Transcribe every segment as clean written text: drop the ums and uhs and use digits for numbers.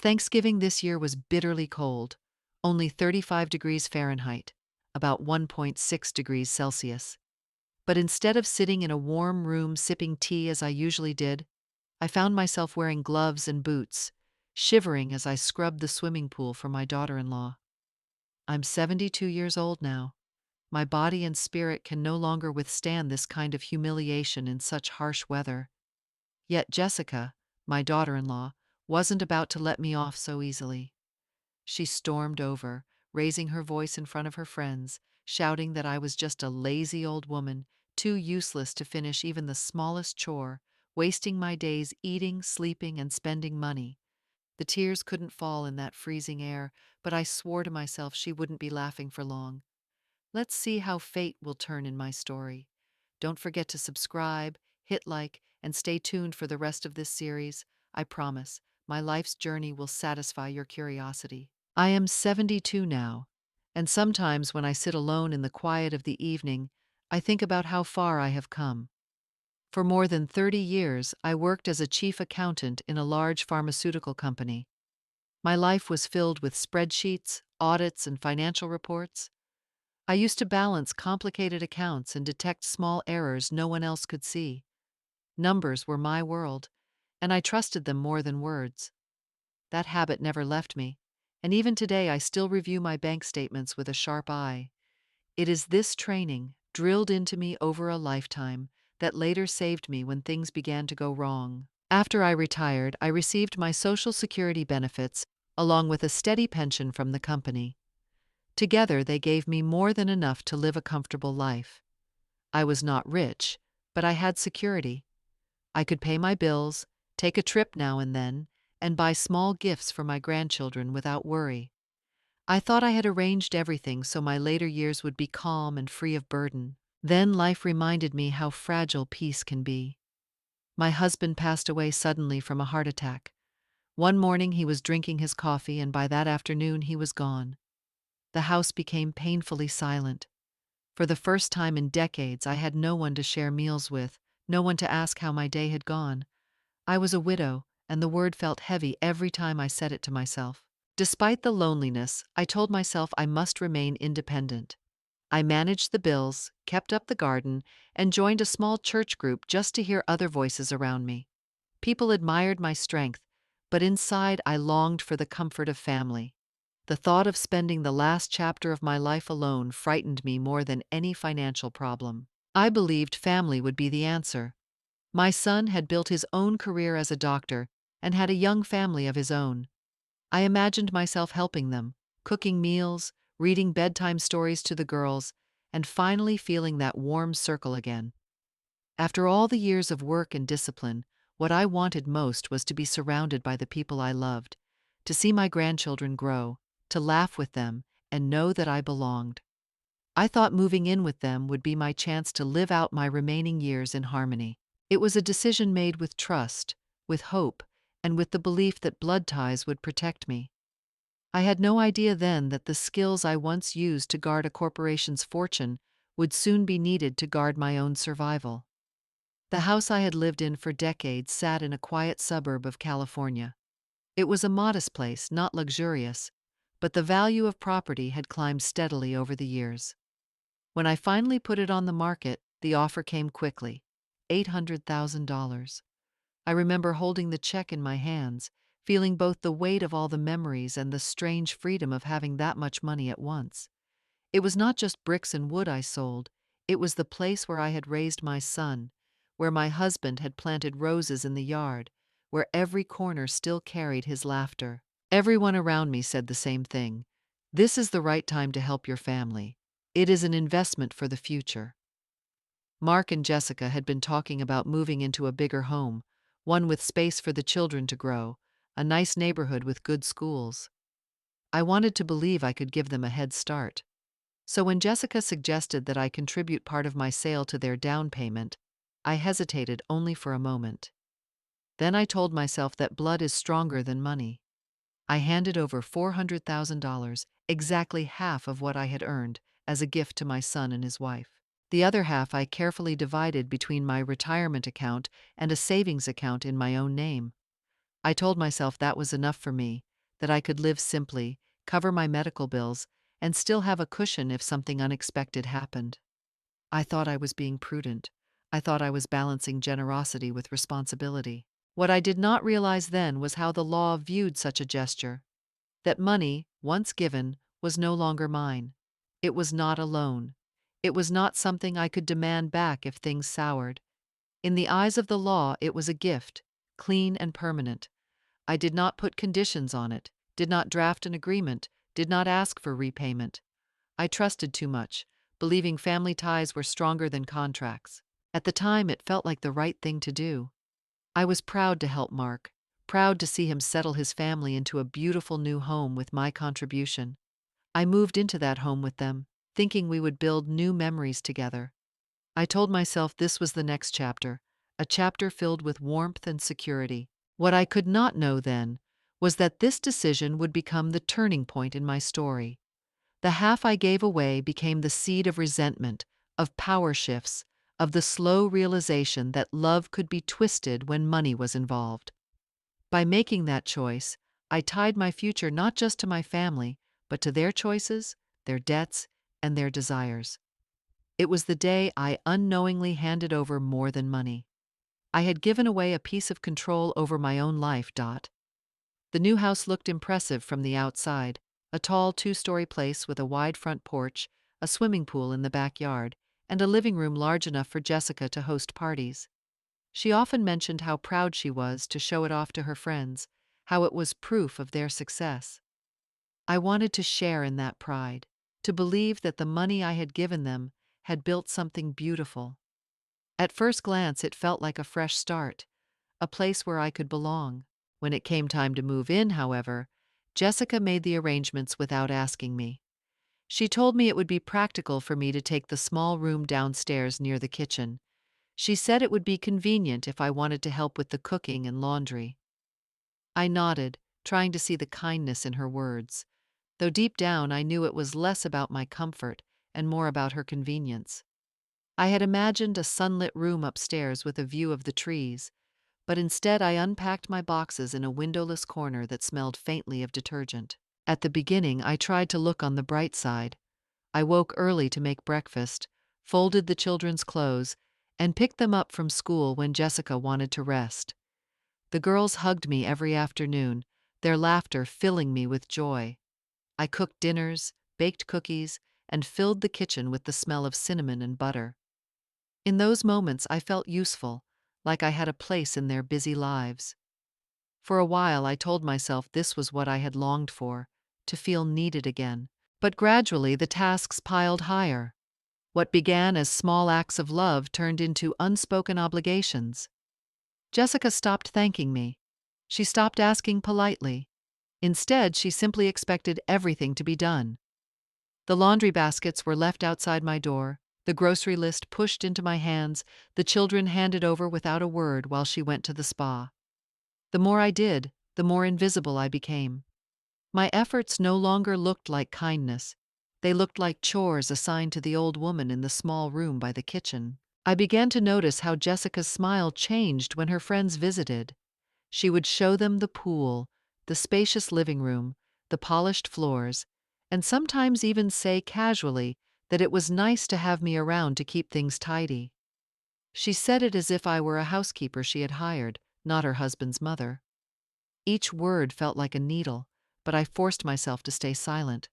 Thanksgiving this year was bitterly cold, only 35 degrees Fahrenheit, about 1.6 degrees Celsius. But instead of sitting in a warm room sipping tea as I usually did, I found myself wearing gloves and boots, shivering as I scrubbed the swimming pool for my daughter-in-law. I'm 72 years old now. My body and spirit can no longer withstand this kind of humiliation in such harsh weather. Yet Jessica, my daughter-in-law, wasn't about to let me off so easily. She stormed over, raising her voice in front of her friends, shouting that I was just a lazy old woman, too useless to finish even the smallest chore, wasting my days eating, sleeping, and spending money. The tears couldn't fall in that freezing air, but I swore to myself she wouldn't be laughing for long. Let's see how fate will turn in my story. Don't forget to subscribe, hit like, and stay tuned for the rest of this series. I promise, my life's journey will satisfy your curiosity. I am 72 now, and sometimes when I sit alone in the quiet of the evening, I think about how far I have come. For more than 30 years, I worked as a chief accountant in a large pharmaceutical company. My life was filled with spreadsheets, audits, and financial reports. I used to balance complicated accounts and detect small errors no one else could see. Numbers were my world, and I trusted them more than words. That habit never left me, and even today I still review my bank statements with a sharp eye. It is this training, drilled into me over a lifetime, that later saved me when things began to go wrong. After I retired, I received my Social Security benefits along with a steady pension from the company. Together, they gave me more than enough to live a comfortable life. I was not rich, but I had security. I could pay my bills, take a trip now and then, and buy small gifts for my grandchildren without worry. I thought I had arranged everything so my later years would be calm and free of burden. Then life reminded me how fragile peace can be. My husband passed away suddenly from a heart attack. One morning he was drinking his coffee, and by that afternoon he was gone. The house became painfully silent. For the first time in decades, I had no one to share meals with, no one to ask how my day had gone. I was a widow, and the word felt heavy every time I said it to myself. Despite the loneliness, I told myself I must remain independent. I managed the bills, kept up the garden, and joined a small church group just to hear other voices around me. People admired my strength, but inside I longed for the comfort of family. The thought of spending the last chapter of my life alone frightened me more than any financial problem. I believed family would be the answer. My son had built his own career as a doctor and had a young family of his own. I imagined myself helping them, cooking meals, reading bedtime stories to the girls, and finally feeling that warm circle again. After all the years of work and discipline, what I wanted most was to be surrounded by the people I loved, to see my grandchildren grow, to laugh with them, and know that I belonged. I thought moving in with them would be my chance to live out my remaining years in harmony. It was a decision made with trust, with hope, and with the belief that blood ties would protect me. I had no idea then that the skills I once used to guard a corporation's fortune would soon be needed to guard my own survival. The house I had lived in for decades sat in a quiet suburb of California. It was a modest place, not luxurious, but the value of property had climbed steadily over the years. When I finally put it on the market, the offer came quickly, $800,000. I remember holding the check in my hands, feeling both the weight of all the memories and the strange freedom of having that much money at once. It was not just bricks and wood I sold, it was the place where I had raised my son, where my husband had planted roses in the yard, where every corner still carried his laughter. Everyone around me said the same thing. This is the right time to help your family. It is an investment for the future. Mark and Jessica had been talking about moving into a bigger home, one with space for the children to grow, a nice neighborhood with good schools. I wanted to believe I could give them a head start. So when Jessica suggested that I contribute part of my sale to their down payment, I hesitated only for a moment. Then I told myself that blood is stronger than money. I handed over $400,000, exactly half of what I had earned, as a gift to my son and his wife. The other half I carefully divided between my retirement account and a savings account in my own name. I told myself that was enough for me, that I could live simply, cover my medical bills, and still have a cushion if something unexpected happened. I thought I was being prudent. I thought I was balancing generosity with responsibility. What I did not realize then was how the law viewed such a gesture. That money, once given, was no longer mine. It was not a loan. It was not something I could demand back if things soured. In the eyes of the law, it was a gift, clean and permanent. I did not put conditions on it, did not draft an agreement, did not ask for repayment. I trusted too much, believing family ties were stronger than contracts. At the time, it felt like the right thing to do. I was proud to help Mark, proud to see him settle his family into a beautiful new home with my contribution. I moved into that home with them, thinking we would build new memories together. I told myself this was the next chapter, a chapter filled with warmth and security. What I could not know then was that this decision would become the turning point in my story. The half I gave away became the seed of resentment, of power shifts, of the slow realization that love could be twisted when money was involved. By making that choice, I tied my future not just to my family, but to their choices, their debts, and their desires. It was the day I unknowingly handed over more than money. I had given away a piece of control over my own life. The new house looked impressive from the outside, a tall two-story place with a wide front porch, a swimming pool in the backyard, and a living room large enough for Jessica to host parties. She often mentioned how proud she was to show it off to her friends, how it was proof of their success. I wanted to share in that pride, to believe that the money I had given them had built something beautiful. At first glance, it felt like a fresh start, a place where I could belong. When it came time to move in, however, Jessica made the arrangements without asking me. She told me it would be practical for me to take the small room downstairs near the kitchen. She said it would be convenient if I wanted to help with the cooking and laundry. I nodded, trying to see the kindness in her words, though deep down I knew it was less about my comfort and more about her convenience. I had imagined a sunlit room upstairs with a view of the trees, but instead I unpacked my boxes in a windowless corner that smelled faintly of detergent. At the beginning, I tried to look on the bright side. I woke early to make breakfast, folded the children's clothes, and picked them up from school when Jessica wanted to rest. The girls hugged me every afternoon, their laughter filling me with joy. I cooked dinners, baked cookies, and filled the kitchen with the smell of cinnamon and butter. In those moments, I felt useful, like I had a place in their busy lives. For a while, I told myself this was what I had longed for, to feel needed again. But gradually, the tasks piled higher. What began as small acts of love turned into unspoken obligations. Jessica stopped thanking me. She stopped asking politely. Instead, she simply expected everything to be done. The laundry baskets were left outside my door, the grocery list pushed into my hands, the children handed over without a word while she went to the spa. The more I did, the more invisible I became. My efforts no longer looked like kindness. They looked like chores assigned to the old woman in the small room by the kitchen. I began to notice how Jessica's smile changed when her friends visited. She would show them the pool, the spacious living room, the polished floors, and sometimes even say casually that it was nice to have me around to keep things tidy. She said it as if I were a housekeeper she had hired, not her husband's mother. Each word felt like a needle, but I forced myself to stay silent.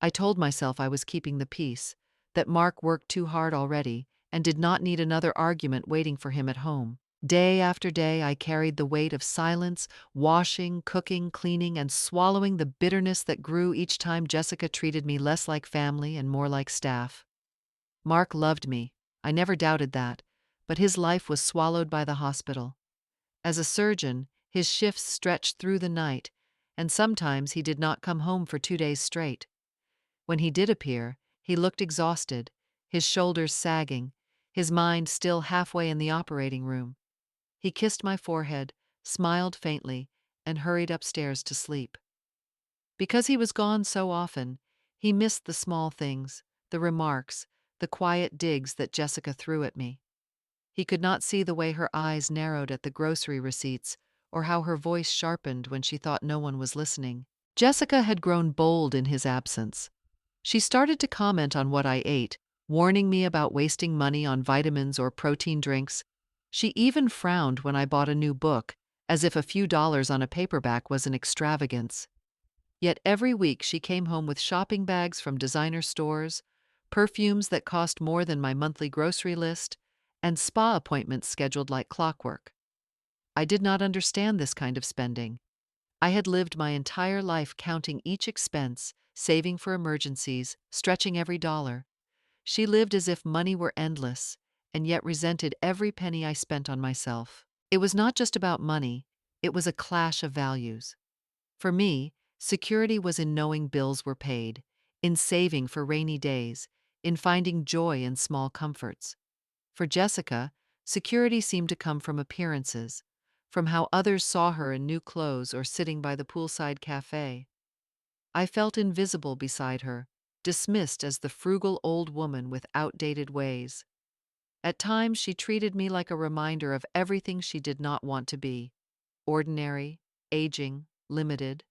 I told myself I was keeping the peace, that Mark worked too hard already and did not need another argument waiting for him at home. Day after day, I carried the weight of silence, washing, cooking, cleaning, and swallowing the bitterness that grew each time Jessica treated me less like family and more like staff. Mark loved me, I never doubted that, but his life was swallowed by the hospital. As a surgeon, his shifts stretched through the night, and sometimes he did not come home for 2 days straight. When he did appear, he looked exhausted, his shoulders sagging, his mind still halfway in the operating room. He kissed my forehead, smiled faintly, and hurried upstairs to sleep. Because he was gone so often, he missed the small things, the remarks, the quiet digs that Jessica threw at me. He could not see the way her eyes narrowed at the grocery receipts or how her voice sharpened when she thought no one was listening. Jessica had grown bold in his absence. She started to comment on what I ate, warning me about wasting money on vitamins or protein drinks. She even frowned when I bought a new book, as if a few dollars on a paperback was an extravagance. Yet every week she came home with shopping bags from designer stores, perfumes that cost more than my monthly grocery list, and spa appointments scheduled like clockwork. I did not understand this kind of spending. I had lived my entire life counting each expense, saving for emergencies, stretching every dollar. She lived as if money were endless, and yet resented every penny I spent on myself. It was not just about money, it was a clash of values. For me, security was in knowing bills were paid, in saving for rainy days, in finding joy in small comforts. For Jessica, security seemed to come from appearances, from how others saw her in new clothes or sitting by the poolside cafe. I felt invisible beside her, dismissed as the frugal old woman with outdated ways. At times, she treated me like a reminder of everything she did not want to be: ordinary, aging, limited.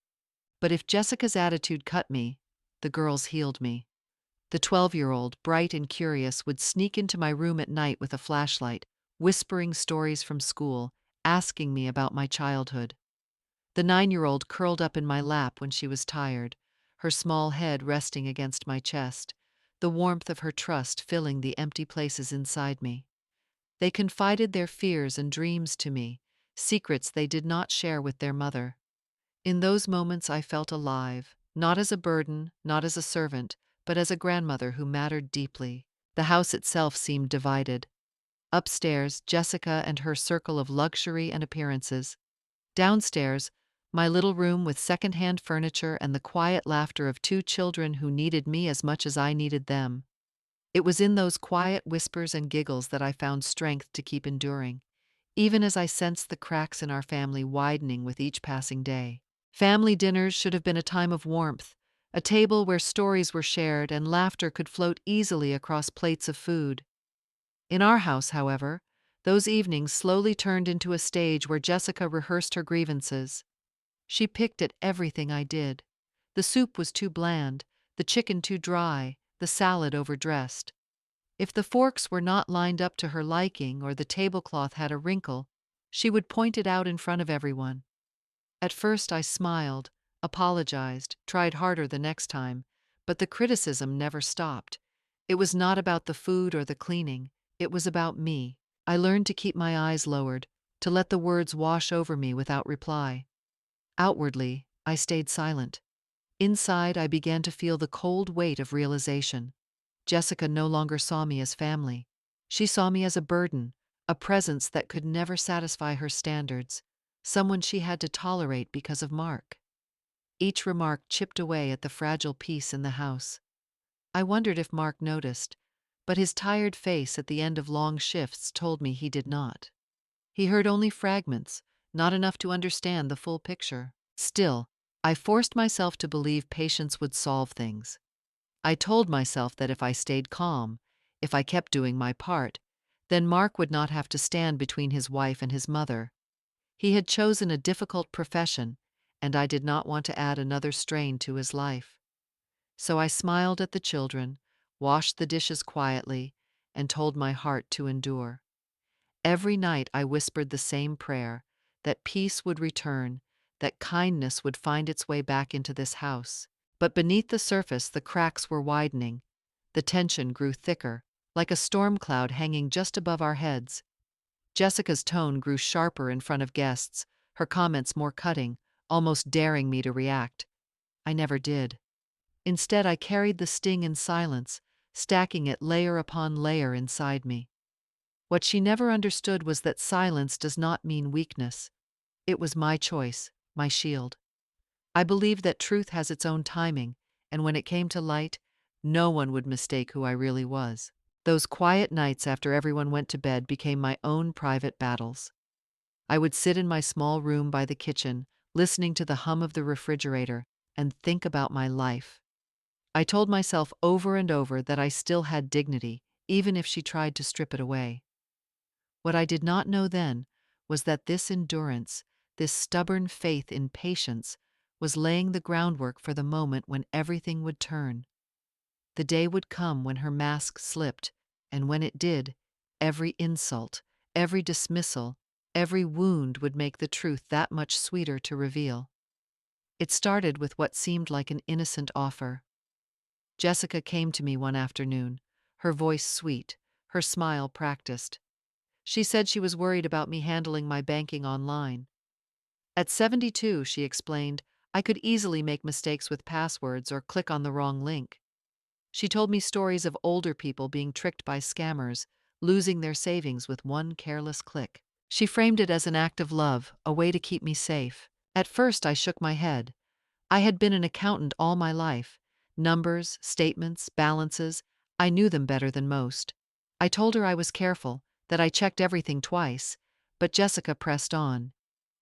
But if Jessica's attitude cut me, the girls healed me. The 12-year-old, bright and curious, would sneak into my room at night with a flashlight, whispering stories from school, asking me about my childhood. The 9-year-old curled up in my lap when she was tired, her small head resting against my chest, the warmth of her trust filling the empty places inside me. They confided their fears and dreams to me, secrets they did not share with their mother. In those moments I felt alive, not as a burden, not as a servant, but as a grandmother who mattered deeply. The house itself seemed divided. Upstairs, Jessica and her circle of luxury and appearances. Downstairs, my little room with secondhand furniture and the quiet laughter of two children who needed me as much as I needed them. It was in those quiet whispers and giggles that I found strength to keep enduring, even as I sensed the cracks in our family widening with each passing day. Family dinners should have been a time of warmth, a table where stories were shared and laughter could float easily across plates of food. In our house, however, those evenings slowly turned into a stage where Jessica rehearsed her grievances. She picked at everything I did. The soup was too bland, the chicken too dry, the salad overdressed. If the forks were not lined up to her liking or the tablecloth had a wrinkle, she would point it out in front of everyone. At first I smiled, apologized, tried harder the next time, but the criticism never stopped. It was not about the food or the cleaning, it was about me. I learned to keep my eyes lowered, to let the words wash over me without reply. Outwardly, I stayed silent. Inside, I began to feel the cold weight of realization. Jessica no longer saw me as family. She saw me as a burden, a presence that could never satisfy her standards, someone she had to tolerate because of Mark. Each remark chipped away at the fragile peace in the house. I wondered if Mark noticed, but his tired face at the end of long shifts told me he did not. He heard only fragments, not enough to understand the full picture. Still, I forced myself to believe patience would solve things. I told myself that if I stayed calm, if I kept doing my part, then Mark would not have to stand between his wife and his mother. He had chosen a difficult profession, and I did not want to add another strain to his life. So I smiled at the children, washed the dishes quietly, and told my heart to endure. Every night I whispered the same prayer, that peace would return, that kindness would find its way back into this house. But beneath the surface the cracks were widening. The tension grew thicker, like a storm cloud hanging just above our heads. Jessica's tone grew sharper in front of guests, her comments more cutting, almost daring me to react. I never did. Instead, I carried the sting in silence, stacking it layer upon layer inside me. What she never understood was that silence does not mean weakness. It was my choice, my shield. I believed that truth has its own timing, and when it came to light, no one would mistake who I really was. Those quiet nights after everyone went to bed became my own private battles. I would sit in my small room by the kitchen, listening to the hum of the refrigerator, and think about my life. I told myself over and over that I still had dignity, even if she tried to strip it away. What I did not know then was that this endurance, this stubborn faith in patience, was laying the groundwork for the moment when everything would turn. The day would come when her mask slipped, and when it did, every insult, every dismissal, every wound would make the truth that much sweeter to reveal. It started with what seemed like an innocent offer. Jessica came to me one afternoon, her voice sweet, her smile practiced. She said she was worried about me handling my banking online. At 72, she explained, I could easily make mistakes with passwords or click on the wrong link. She told me stories of older people being tricked by scammers, losing their savings with one careless click. She framed it as an act of love, a way to keep me safe. At first, I shook my head. I had been an accountant all my life. Numbers, statements, balances, I knew them better than most. I told her I was careful, that I checked everything twice, but Jessica pressed on.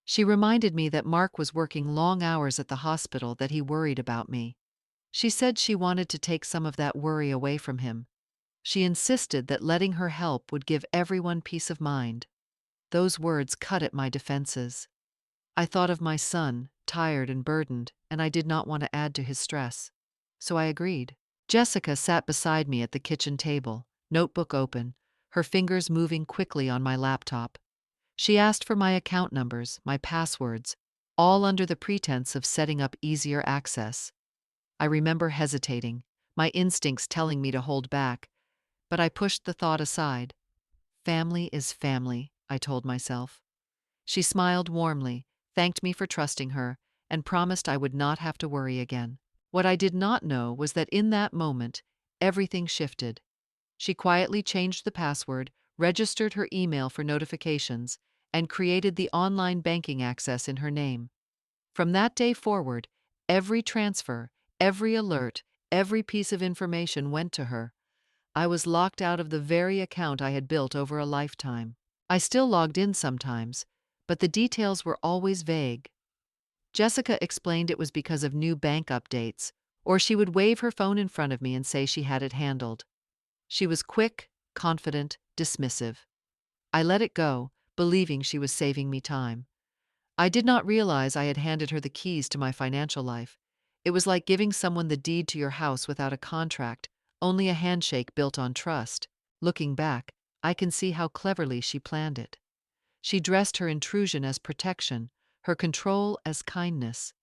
She reminded me that Mark was working long hours at the hospital, that he worried about me. She said she wanted to take some of that worry away from him. She insisted that letting her help would give everyone peace of mind. Those words cut at my defenses. I thought of my son, tired and burdened, and I did not want to add to his stress. So I agreed. Jessica sat beside me at the kitchen table, notebook open, her fingers moving quickly on my laptop. She asked for my account numbers, my passwords, all under the pretense of setting up easier access. I remember hesitating, my instincts telling me to hold back, but I pushed the thought aside. Family is family, I told myself. She smiled warmly, thanked me for trusting her, and promised I would not have to worry again. What I did not know was that in that moment, everything shifted. She quietly changed the password, registered her email for notifications, and created the online banking access in her name. From that day forward, every transfer, every alert, every piece of information went to her. I was locked out of the very account I had built over a lifetime. I still logged in sometimes, but the details were always vague. Jessica explained it was because of new bank updates, or she would wave her phone in front of me and say she had it handled. She was quick, confident, dismissive. I let it go, believing she was saving me time. I did not realize I had handed her the keys to my financial life. It was like giving someone the deed to your house without a contract, only a handshake built on trust. Looking back, I can see how cleverly she planned it. She dressed her intrusion as protection, her control as kindness.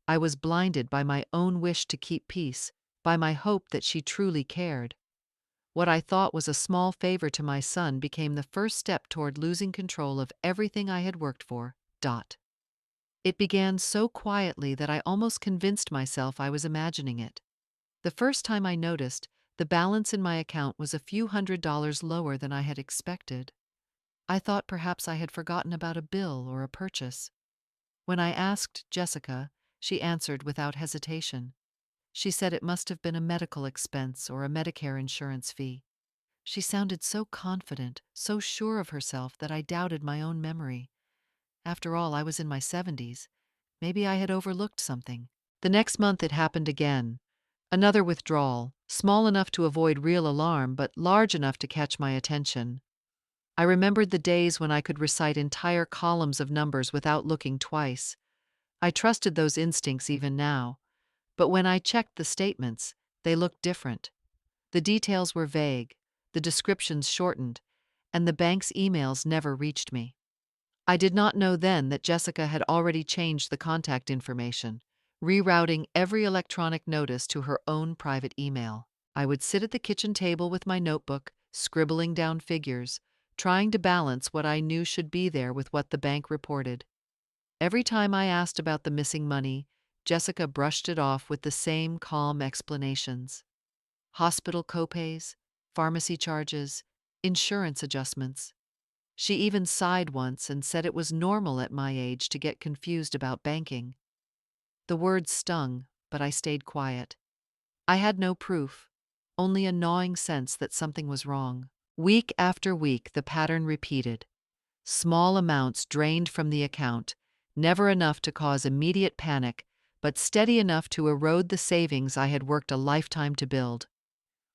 I was blinded by my own wish to keep peace, by my hope that she truly cared. What I thought was a small favor to my son became the first step toward losing control of everything I had worked for. It began so quietly that I almost convinced myself I was imagining it. The first time I noticed, the balance in my account was a few $100s lower than I had expected. I thought perhaps I had forgotten about a bill or a purchase. When I asked Jessica, she answered without hesitation. She said it must have been a medical expense or a Medicare insurance fee. She sounded so confident, so sure of herself that I doubted my own memory. After all, I was in my 70s. Maybe I had overlooked something. The next month it happened again. Another withdrawal, small enough to avoid real alarm, but large enough to catch my attention. I remembered the days when I could recite entire columns of numbers without looking twice. I trusted those instincts even now. But when I checked the statements, they looked different. The details were vague, the descriptions shortened, and the bank's emails never reached me. I did not know then that Jessica had already changed the contact information, rerouting every electronic notice to her own private email. I would sit at the kitchen table with my notebook, scribbling down figures, trying to balance what I knew should be there with what the bank reported. Every time I asked about the missing money, Jessica brushed it off with the same calm explanations. Hospital copays, pharmacy charges, insurance adjustments. She even sighed once and said it was normal at my age to get confused about banking. The words stung, but I stayed quiet. I had no proof, only a gnawing sense that something was wrong. Week after week, the pattern repeated. Small amounts drained from the account, never enough to cause immediate panic, but steady enough to erode the savings I had worked a lifetime to build.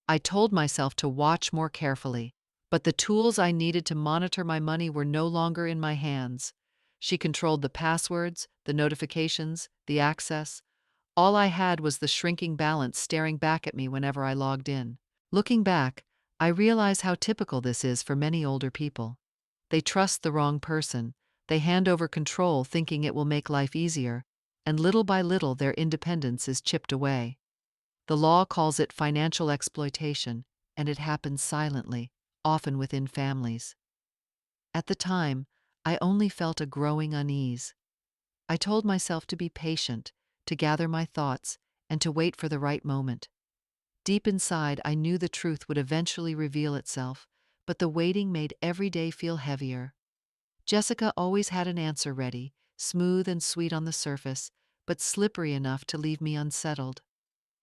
I told myself to watch more carefully, but the tools I needed to monitor my money were no longer in my hands. She controlled the passwords, the notifications, the access. All I had was the shrinking balance staring back at me whenever I logged in. Looking back, I realize how typical this is for many older people. They trust the wrong person, they hand over control thinking it will make life easier, and little by little their independence is chipped away. The law calls it financial exploitation, and it happens silently, often within families. At the time, I only felt a growing unease. I told myself to be patient, to gather my thoughts, and to wait for the right moment. Deep inside, I knew the truth would eventually reveal itself, but the waiting made every day feel heavier. Jessica always had an answer ready, smooth and sweet on the surface, but slippery enough to leave me unsettled.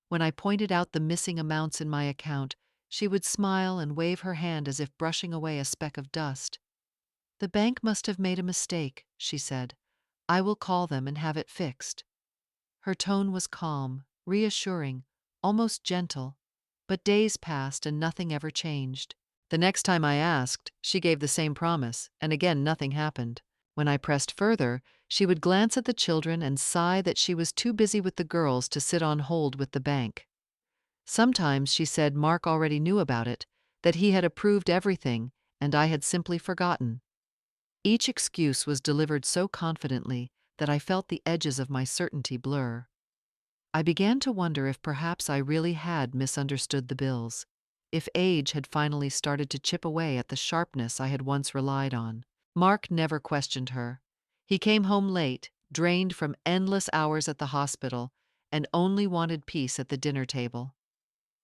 When I pointed out the missing amounts in my account, she would smile and wave her hand as if brushing away a speck of dust. "The bank must have made a mistake," she said. "I will call them and have it fixed." Her tone was calm, reassuring, almost gentle, but days passed and nothing ever changed. The next time I asked, she gave the same promise, and again nothing happened. When I pressed further, she would glance at the children and sigh that she was too busy with the girls to sit on hold with the bank. Sometimes she said Mark already knew about it, that he had approved everything, and I had simply forgotten. Each excuse was delivered so confidently that I felt the edges of my certainty blur. I began to wonder if perhaps I really had misunderstood the bills, if age had finally started to chip away at the sharpness I had once relied on. Mark never questioned her. He came home late, drained from endless hours at the hospital, and only wanted peace at the dinner table.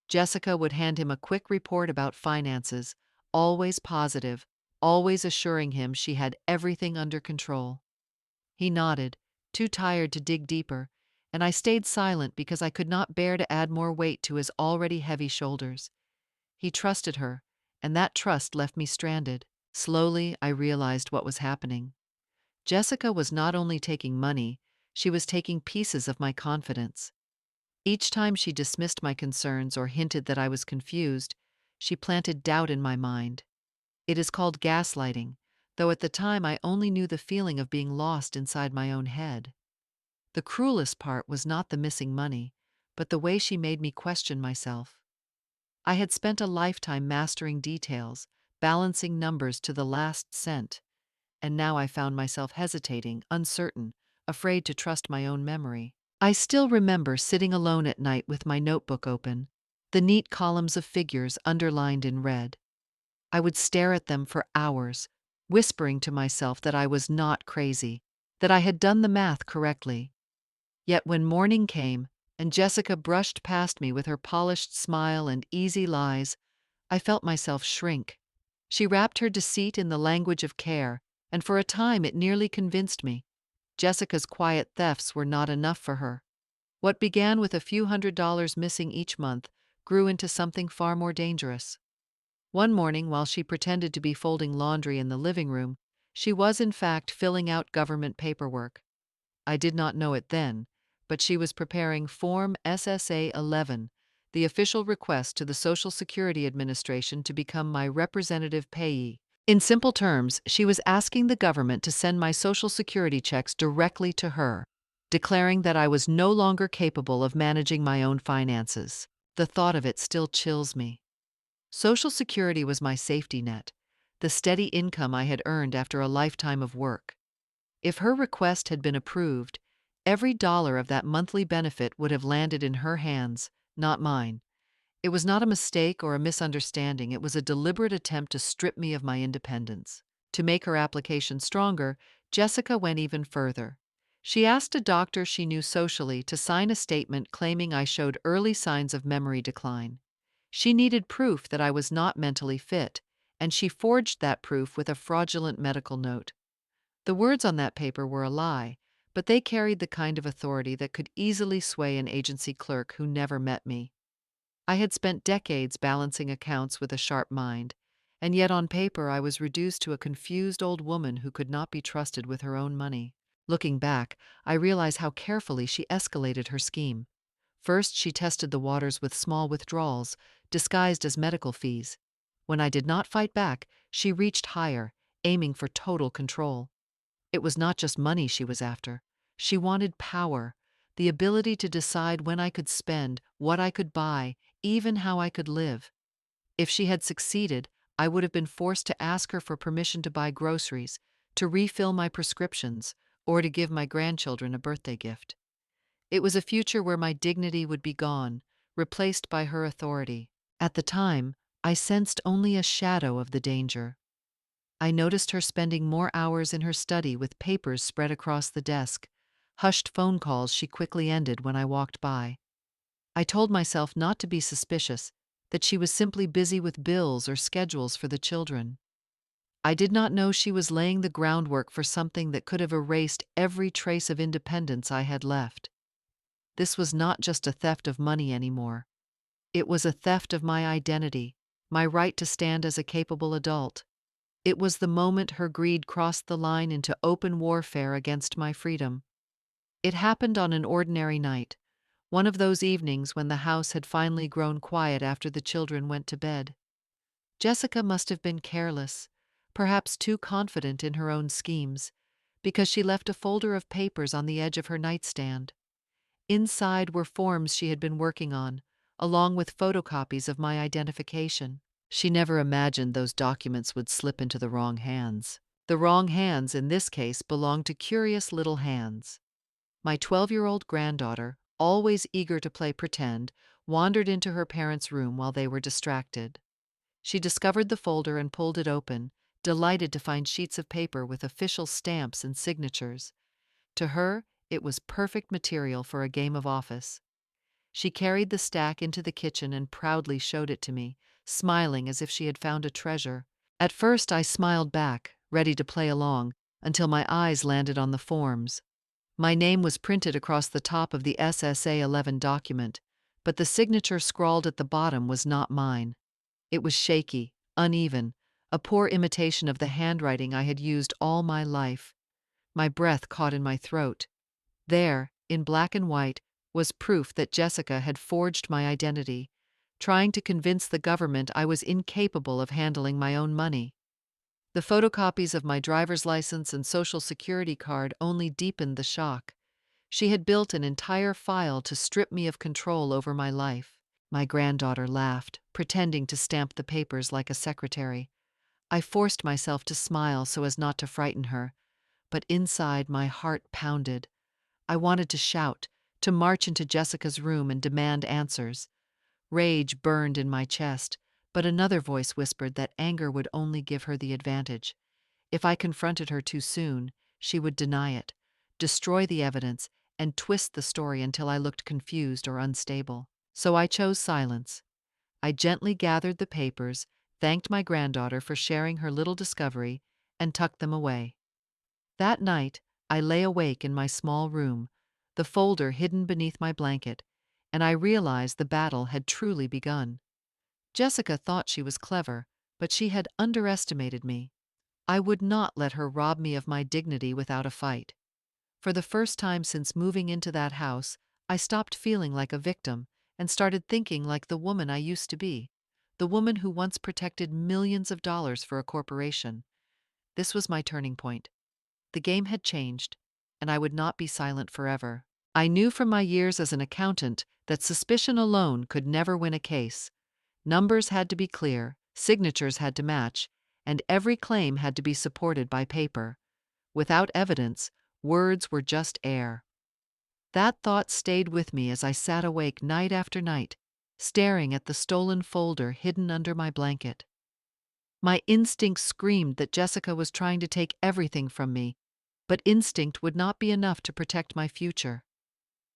Jessica would hand him a quick report about finances, always positive, always assuring him she had everything under control. He nodded, too tired to dig deeper, and I stayed silent because I could not bear to add more weight to his already heavy shoulders. He trusted her, and that trust left me stranded. Slowly, I realized what was happening. Jessica was not only taking money, she was taking pieces of my confidence. Each time she dismissed my concerns or hinted that I was confused, she planted doubt in my mind. It is called gaslighting, though at the time I only knew the feeling of being lost inside my own head. The cruelest part was not the missing money, but the way she made me question myself. I had spent a lifetime mastering details, balancing numbers to the last cent, and now I found myself hesitating, uncertain, afraid to trust my own memory. I still remember sitting alone at night with my notebook open, the neat columns of figures underlined in red. I would stare at them for hours, whispering to myself that I was not crazy, that I had done the math correctly. Yet when morning came, and Jessica brushed past me with her polished smile and easy lies, I felt myself shrink. She wrapped her deceit in the language of care, and for a time it nearly convinced me. Jessica's quiet thefts were not enough for her. What began with a few $100s missing each month grew into something far more dangerous. One morning, while she pretended to be folding laundry in the living room, she was in fact filling out government paperwork. I did not know it then, but she was preparing Form SSA-11, the official request to the Social Security Administration to become my representative payee. In simple terms, she was asking the government to send my Social Security checks directly to her, declaring that I was no longer capable of managing my own finances. The thought of it still chills me. Social Security was my safety net, the steady income I had earned after a lifetime of work. If her request had been approved, every dollar of that monthly benefit would have landed in her hands, not mine. It was not a mistake or a misunderstanding, it was a deliberate attempt to strip me of my independence. To make her application stronger, Jessica went even further. She asked a doctor she knew socially to sign a statement claiming I showed early signs of memory decline. She needed proof that I was not mentally fit, and she forged that proof with a fraudulent medical note. The words on that paper were a lie, but they carried the kind of authority that could easily sway an agency clerk who never met me. I had spent decades balancing accounts with a sharp mind, and yet on paper I was reduced to a confused old woman who could not be trusted with her own money. Looking back, I realize how carefully she escalated her scheme. First, she tested the waters with small withdrawals, disguised as medical fees. When I did not fight back, she reached higher, aiming for total control. It was not just money she was after. She wanted power, the ability to decide when I could spend, what I could buy, even how I could live. If she had succeeded, I would have been forced to ask her for permission to buy groceries, to refill my prescriptions, or to give my grandchildren a birthday gift. It was a future where my dignity would be gone, replaced by her authority. At the time, I sensed only a shadow of the danger. I noticed her spending more hours in her study with papers spread across the desk, hushed phone calls she quickly ended when I walked by. I told myself not to be suspicious, that she was simply busy with bills or schedules for the children. I did not know she was laying the groundwork for something that could have erased every trace of independence I had left. This was not just a theft of money anymore. It was a theft of my identity, my right to stand as a capable adult. It was the moment her greed crossed the line into open warfare against my freedom. It happened on an ordinary night, one of those evenings when the house had finally grown quiet after the children went to bed. Jessica must have been careless, perhaps too confident in her own schemes, because she left a folder of papers on the edge of her nightstand. Inside were forms she had been working on, along with photocopies of my identification. She never imagined those documents would slip into the wrong hands. The wrong hands, in this case, belonged to curious little hands. My 12-year-old granddaughter, always eager to play pretend, wandered into her parents' room while they were distracted. She discovered the folder and pulled it open, delighted to find sheets of paper with official stamps and signatures. To her, it was perfect material for a game of office. She carried the stack into the kitchen and proudly showed it to me, smiling as if she had found a treasure. At first I smiled back, ready to play along, until my eyes landed on the forms. My name was printed across the top of the SSA-11 document, but the signature scrawled at the bottom was not mine. It was shaky, uneven, a poor imitation of the handwriting I had used all my life. My breath caught in my throat. There, in black and white, was proof that Jessica had forged my identity, trying to convince the government I was incapable of handling my own money. The photocopies of my driver's license and social security card only deepened the shock. She had built an entire file to strip me of control over my life. My granddaughter laughed, pretending to stamp the papers like a secretary. I forced myself to smile so as not to frighten her, but inside my heart pounded. I wanted to shout, to march into Jessica's room and demand answers. Rage burned in my chest, but another voice whispered that anger would only give her the advantage. If I confronted her too soon, she would deny it, destroy the evidence, and twist the story until I looked confused or unstable. So I chose silence. I gently gathered the papers, thanked my granddaughter for sharing her little discovery, and tucked them away. That night, I lay awake in my small room, the folder hidden beneath my blanket, and I realized the battle had truly begun. Jessica thought she was clever, but she had underestimated me. I would not let her rob me of my dignity without a fight. For the first time since moving into that house, I stopped feeling like a victim and started thinking like the woman I used to be, the woman who once protected millions of dollars for a corporation. This was my turning point. The game had changed, and I would not be silent forever. I knew from my years as an accountant that suspicion alone could never win a case. Numbers had to be clear, signatures had to match, and every claim had to be supported by paper. Without evidence, words were just air. That thought stayed with me as I sat awake night after night, staring at the stolen folder hidden under my blanket. My instinct screamed that Jessica was trying to take everything from me, but instinct would not be enough to protect my future.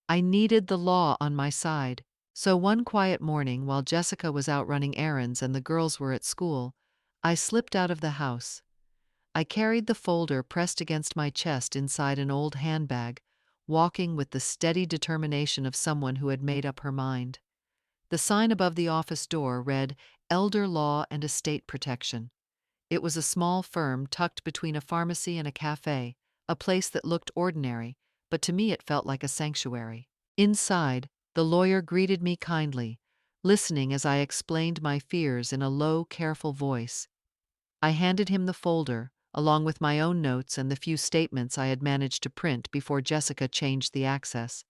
I needed the law on my side. So one quiet morning, while Jessica was out running errands and the girls were at school, I slipped out of the house. I carried the folder pressed against my chest inside an old handbag, walking with the steady determination of someone who had made up her mind. The sign above the office door read, "Elder Law and Estate Protection." It was a small firm tucked between a pharmacy and a cafe, a place that looked ordinary, but to me it felt like a sanctuary. Inside, the lawyer greeted me kindly, listening as I explained my fears in a low, careful voice. I handed him the folder, along with my own notes and the few statements I had managed to print before Jessica changed the access.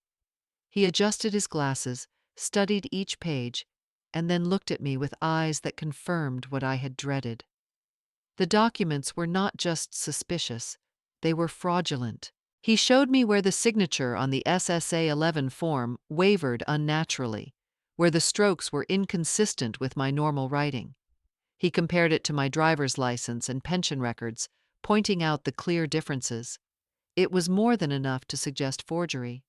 He adjusted his glasses, studied each page, and then looked at me with eyes that confirmed what I had dreaded. The documents were not just suspicious, they were fraudulent. He showed me where the signature on the SSA-11 form wavered unnaturally, where the strokes were inconsistent with my normal writing. He compared it to my driver's license and pension records, pointing out the clear differences. It was more than enough to suggest forgery.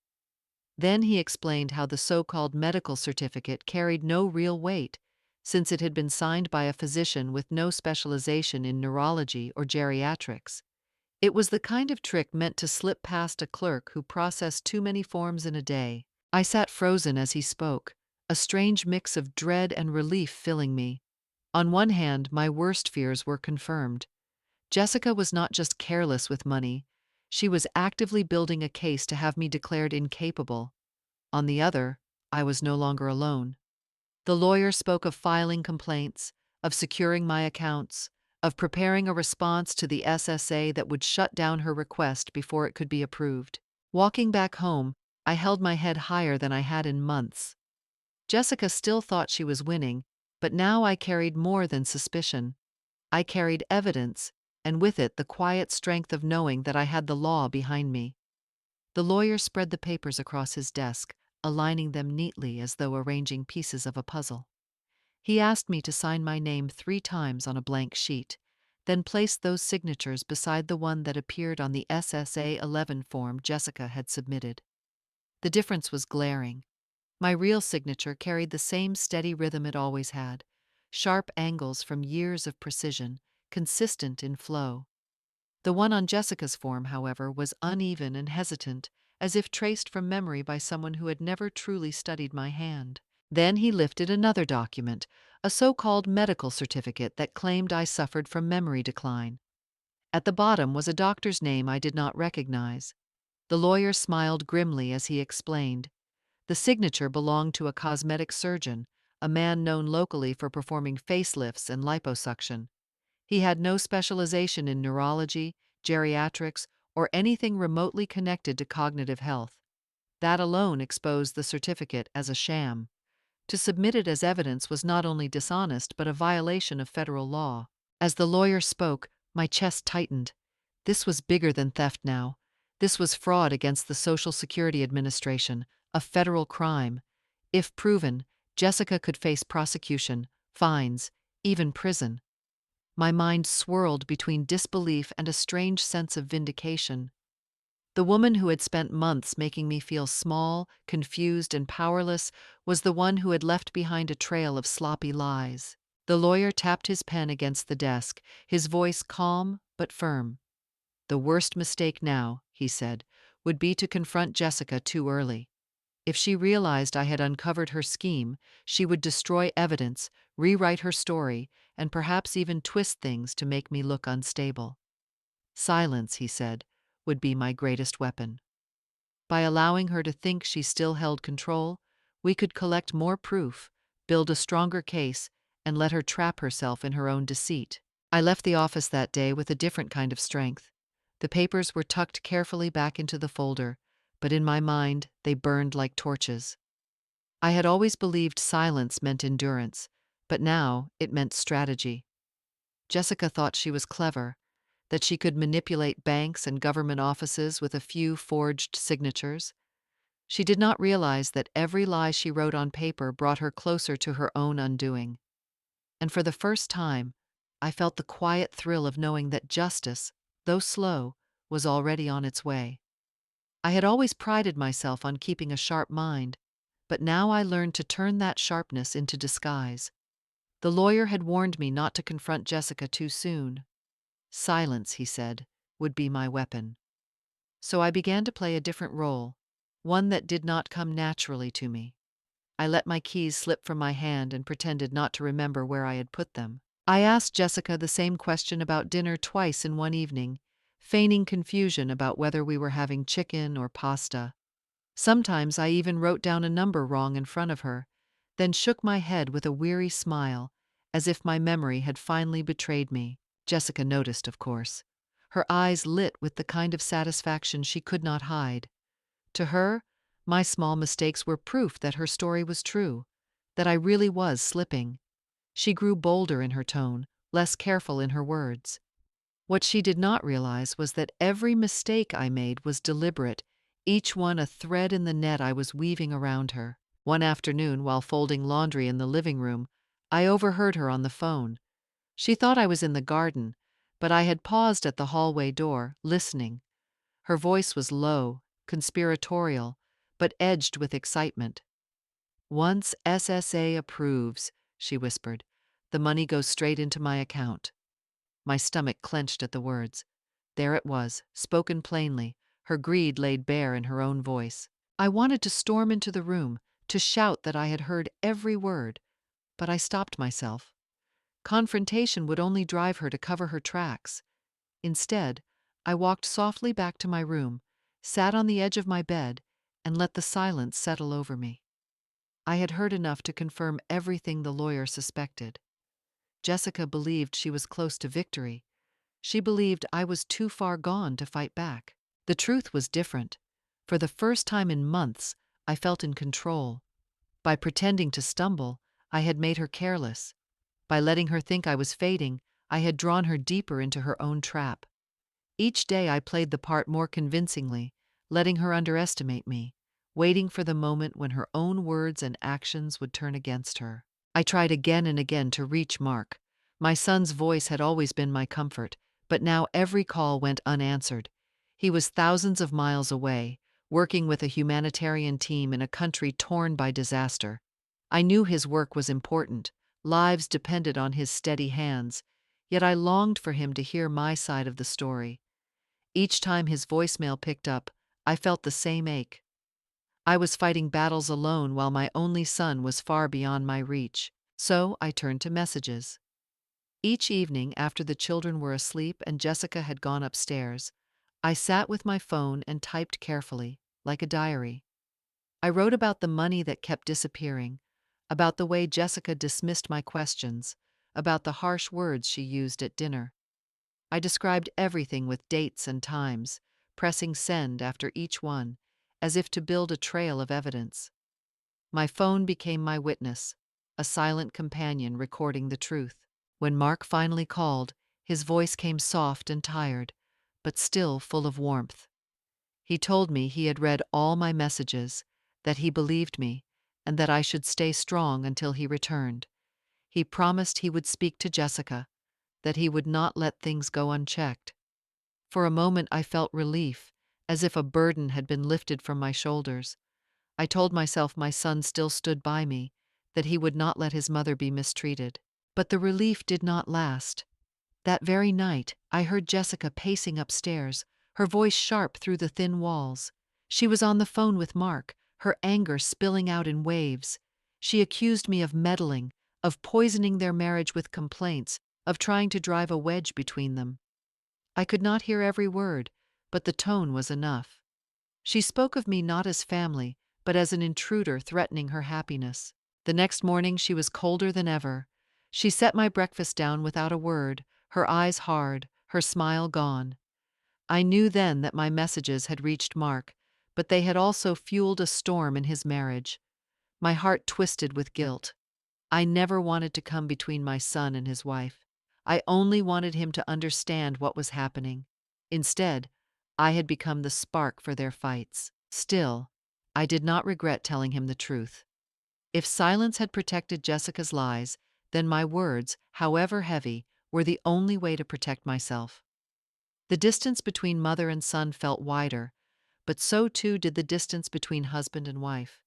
Then he explained how the so-called medical certificate carried no real weight, since it had been signed by a physician with no specialization in neurology or geriatrics. It was the kind of trick meant to slip past a clerk who processed too many forms in a day. I sat frozen as he spoke, a strange mix of dread and relief filling me. On one hand, my worst fears were confirmed. Jessica was not just careless with money, she was actively building a case to have me declared incapable. On the other, I was no longer alone. The lawyer spoke of filing complaints, of securing my accounts, of preparing a response to the SSA that would shut down her request before it could be approved. Walking back home, I held my head higher than I had in months. Jessica still thought she was winning, but now I carried more than suspicion. I carried evidence, and with it the quiet strength of knowing that I had the law behind me. The lawyer spread the papers across his desk, aligning them neatly as though arranging pieces of a puzzle. He asked me to sign my name 3 times on a blank sheet, then placed those signatures beside the one that appeared on the SSA-11 form Jessica had submitted. The difference was glaring. My real signature carried the same steady rhythm it always had, sharp angles from years of precision, consistent in flow. The one on Jessica's form, however, was uneven and hesitant, as if traced from memory by someone who had never truly studied my hand. Then he lifted another document, a so-called medical certificate that claimed I suffered from memory decline. At the bottom was a doctor's name I did not recognize. The lawyer smiled grimly as he explained. The signature belonged to a cosmetic surgeon, a man known locally for performing facelifts and liposuction. He had no specialization in neurology, geriatrics, or anything remotely connected to cognitive health. That alone exposed the certificate as a sham. To submit it as evidence was not only dishonest but a violation of federal law. As the lawyer spoke, my chest tightened. This was bigger than theft now. This was fraud against the Social Security Administration, a federal crime. If proven, Jessica could face prosecution, fines, even prison. My mind swirled between disbelief and a strange sense of vindication. The woman who had spent months making me feel small, confused, and powerless was the one who had left behind a trail of sloppy lies. The lawyer tapped his pen against the desk, his voice calm but firm. The worst mistake now, he said, would be to confront Jessica too early. If she realized I had uncovered her scheme, she would destroy evidence, rewrite her story, and perhaps even twist things to make me look unstable. Silence, he said, would be my greatest weapon. By allowing her to think she still held control, we could collect more proof, build a stronger case, and let her trap herself in her own deceit. I left the office that day with a different kind of strength. The papers were tucked carefully back into the folder, but in my mind they burned like torches. I had always believed silence meant endurance, but now it meant strategy. Jessica thought she was clever, that she could manipulate banks and government offices with a few forged signatures. She did not realize that every lie she wrote on paper brought her closer to her own undoing. And for the first time, I felt the quiet thrill of knowing that justice, though slow, was already on its way. I had always prided myself on keeping a sharp mind, but now I learned to turn that sharpness into disguise. The lawyer had warned me not to confront Jessica too soon. Silence, he said, would be my weapon. So I began to play a different role, one that did not come naturally to me. I let my keys slip from my hand and pretended not to remember where I had put them. I asked Jessica the same question about dinner twice in one evening, feigning confusion about whether we were having chicken or pasta. Sometimes I even wrote down a number wrong in front of her, then shook my head with a weary smile, as if my memory had finally betrayed me. Jessica noticed, of course. her eyes lit with the kind of satisfaction she could not hide. To her, my small mistakes were proof that her story was true, that I really was slipping. She grew bolder in her tone, less careful in her words. What she did not realize was that every mistake I made was deliberate, each one a thread in the net I was weaving around her. One afternoon, while folding laundry in the living room, I overheard her on the phone. She thought I was in the garden, but I had paused at the hallway door, listening. Her voice was low, conspiratorial, but edged with excitement. "Once SSA approves," she whispered, "the money goes straight into my account." My stomach clenched at the words. There it was, spoken plainly, her greed laid bare in her own voice. I wanted to storm into the room, to shout that I had heard every word, but I stopped myself. Confrontation would only drive her to cover her tracks. Instead, I walked softly back to my room, sat on the edge of my bed, and let the silence settle over me. I had heard enough to confirm everything the lawyer suspected. Jessica believed she was close to victory. She believed I was too far gone to fight back. The truth was different. For the first time in months, I felt in control. By pretending to stumble, I had made her careless. By letting her think I was fading, I had drawn her deeper into her own trap. Each day I played the part more convincingly, letting her underestimate me, waiting for the moment when her own words and actions would turn against her. I tried again and again to reach Mark. My son's voice had always been my comfort, but now every call went unanswered. He was thousands of miles away, working with a humanitarian team in a country torn by disaster. I knew his work was important, lives depended on his steady hands, yet I longed for him to hear my side of the story. Each time his voicemail picked up, I felt the same ache. I was fighting battles alone while my only son was far beyond my reach. So I turned to messages. Each evening, after the children were asleep and Jessica had gone upstairs, I sat with my phone and typed carefully, like a diary. I wrote about the money that kept disappearing, about the way Jessica dismissed my questions, about the harsh words she used at dinner. I described everything with dates and times, pressing send after each one, as if to build a trail of evidence. My phone became my witness, a silent companion recording the truth. When Mark finally called, his voice came soft and tired, but still full of warmth. He told me he had read all my messages, that he believed me, and that I should stay strong until he returned. He promised he would speak to Jessica, that he would not let things go unchecked. For a moment I felt relief, as if a burden had been lifted from my shoulders. I told myself my son still stood by me, that he would not let his mother be mistreated. But the relief did not last. That very night, I heard Jessica pacing upstairs, her voice sharp through the thin walls. She was on the phone with Mark, her anger spilling out in waves. She accused me of meddling, of poisoning their marriage with complaints, of trying to drive a wedge between them. I could not hear every word, but the tone was enough. She spoke of me not as family, but as an intruder threatening her happiness. The next morning she was colder than ever. She set my breakfast down without a word, her eyes hard, her smile gone. I knew then that my messages had reached Mark, but they had also fueled a storm in his marriage. My heart twisted with guilt. I never wanted to come between my son and his wife. I only wanted him to understand what was happening. Instead, I had become the spark for their fights. Still, I did not regret telling him the truth. If silence had protected Jessica's lies, then my words, however heavy, were the only way to protect myself. The distance between mother and son felt wider, but so too did the distance between husband and wife.